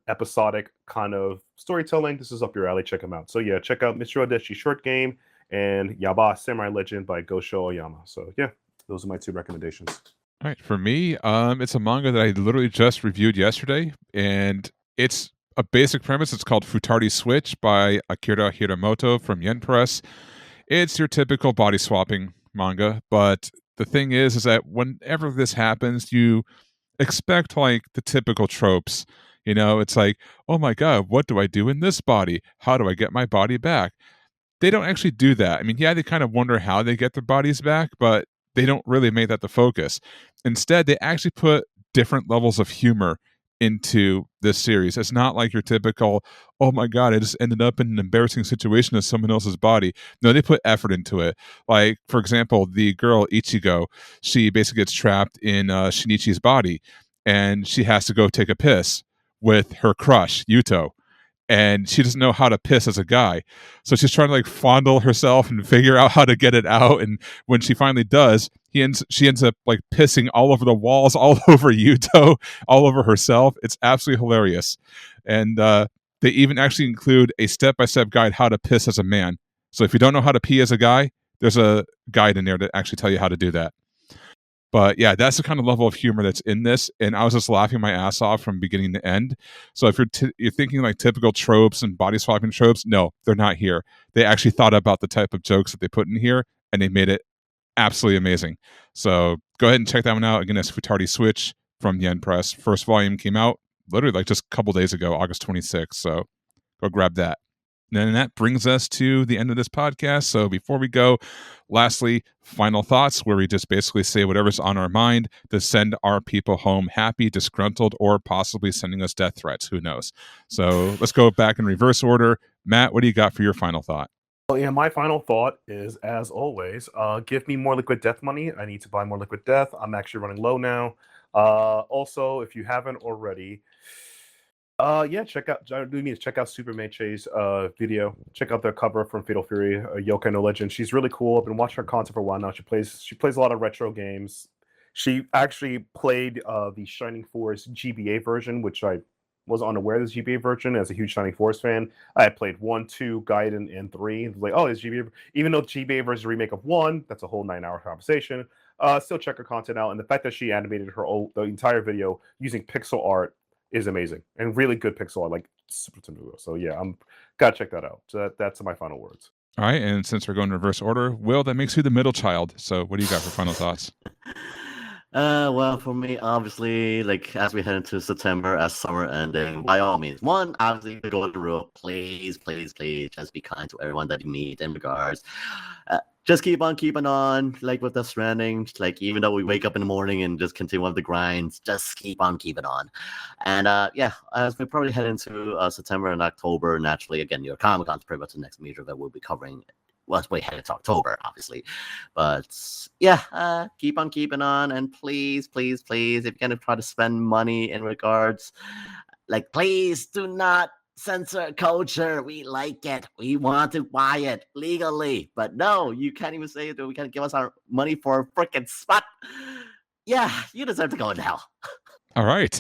episodic kind of storytelling, this is up your alley. Check them out. So check out Mr. Adachi's short game and Yaba Samurai Legend by Gosho Oyama. So those are my two recommendations. All right, for me, it's a manga that I literally just reviewed yesterday, and it's a basic premise. It's called Futari Switch by Akira Hiramoto from Yen Press. It's your typical body swapping manga, but the thing is that whenever this happens, you expect the typical tropes. It's like, oh my god, what do I do in this body? How do I get my body back? They don't actually do that. I mean, they kind of wonder how they get their bodies back, but they don't really make that the focus. Instead, they actually put different levels of humor into this series. It's not like your typical, oh my god, I just ended up in an embarrassing situation in someone else's body. No, they put effort into it. Like, for example, the girl Ichigo, she basically gets trapped in Shinichi's body, and she has to go take a piss with her crush, Yuto. And she doesn't know how to piss as a guy. So she's trying to fondle herself and figure out how to get it out. And when she finally does, she ends up pissing all over the walls, all over Yuto, all over herself. It's absolutely hilarious. And they even actually include a step-by-step guide how to piss as a man. So if you don't know how to pee as a guy, there's a guide in there to actually tell you how to do that. But that's the kind of level of humor that's in this, and I was just laughing my ass off from beginning to end. So if you're thinking typical tropes and body swapping tropes, no, they're not here. They actually thought about the type of jokes that they put in here, and they made it absolutely amazing. So go ahead and check that one out. Again, it's Futari Switch from Yen Press. First volume came out literally just a couple days ago, August 26th. So go grab that. And that brings us to the end of this podcast. So before we go, lastly, final thoughts where we just basically say whatever's on our mind to send our people home happy, disgruntled, or possibly sending us death threats. Who knows? So let's go back in reverse order. Matt, what do you got for your final thought? Well, yeah, my final thought is, as always, give me more liquid death money. I need to buy more liquid death. I'm actually running low now. Also, if you haven't already, check out Super Meiche's video. Check out their cover from Fatal Fury, Yokai no Legend. She's really cool. I've been watching her content for a while now. She plays a lot of retro games. She actually played the Shining Force GBA version, which I was unaware of this GBA version. As a huge Shining Force fan, I had played 1, 2, Gaiden, and 3. It was like, oh, it's GBA. Even though GBA version is a remake of 1, that's a whole 9-hour conversation. Still check her content out, and the fact that she animated the entire video using pixel art is amazing, and really good pixel art, like Super Tenuo. So yeah, gotta check that out. So that's my final words. All right, and since we're going in reverse order, Will, that makes you the middle child. So what do you got for final thoughts? Well, for me, obviously, like as we head into September, as summer ending, by all means, one, obviously, the golden rule: please, please, please, just be kind to everyone that you meet. In regards, just keep on keeping on, like with the Stranding. Like even though we wake up in the morning and just continue with the grinds, just keep on keeping on. And as we probably head into September and October, naturally, again, your Comic-Con's pretty much the next major that we'll be covering. Well, we headed to October, obviously. But yeah, keep on keeping on. And please, please, please, if you're going to try to spend money in regards, like, please do not censor culture. We like it. We want to buy it legally. But no, you can't even say that we can't give us our money for a freaking spot. Yeah, you deserve to go in hell. All right.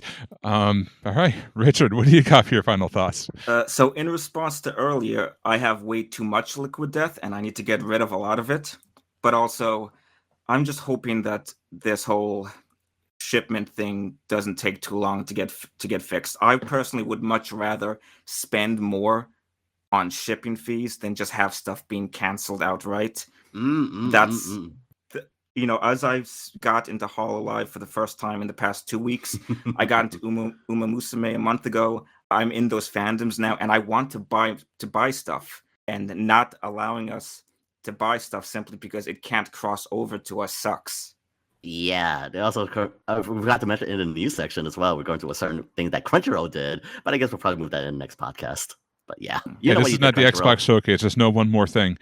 Richard, what do you got for your final thoughts? So in response to earlier, I have way too much liquid death and I need to get rid of a lot of it. But also, I'm just hoping that this whole shipment thing doesn't take too long to get fixed. I personally would much rather spend more on shipping fees than just have stuff being canceled outright. That's as I've got into Hololive for the first time in the past 2 weeks, I got into Uma Musume a month ago. I'm in those fandoms now, and I want to buy stuff, and not allowing us to buy stuff simply because it can't cross over to us sucks. Yeah, they also we forgot to mention in the news section as well. We're going to a certain thing that Crunchyroll did, but I guess we'll probably move that in the next podcast. But yeah, this is not the Xbox showcase. There's no one more thing.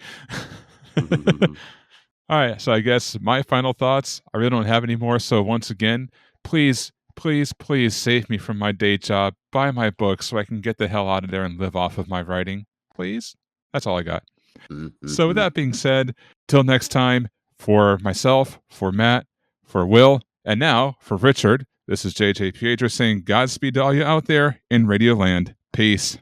All right, so I guess my final thoughts, I really don't have any more. So once again, please, please, please save me from my day job. Buy my book so I can get the hell out of there and live off of my writing. Please. That's all I got. So with that being said, till next time, for myself, for Matt, for Will, and now for Richard, this is JJ Piedra saying Godspeed to all you out there in Radio Land. Peace.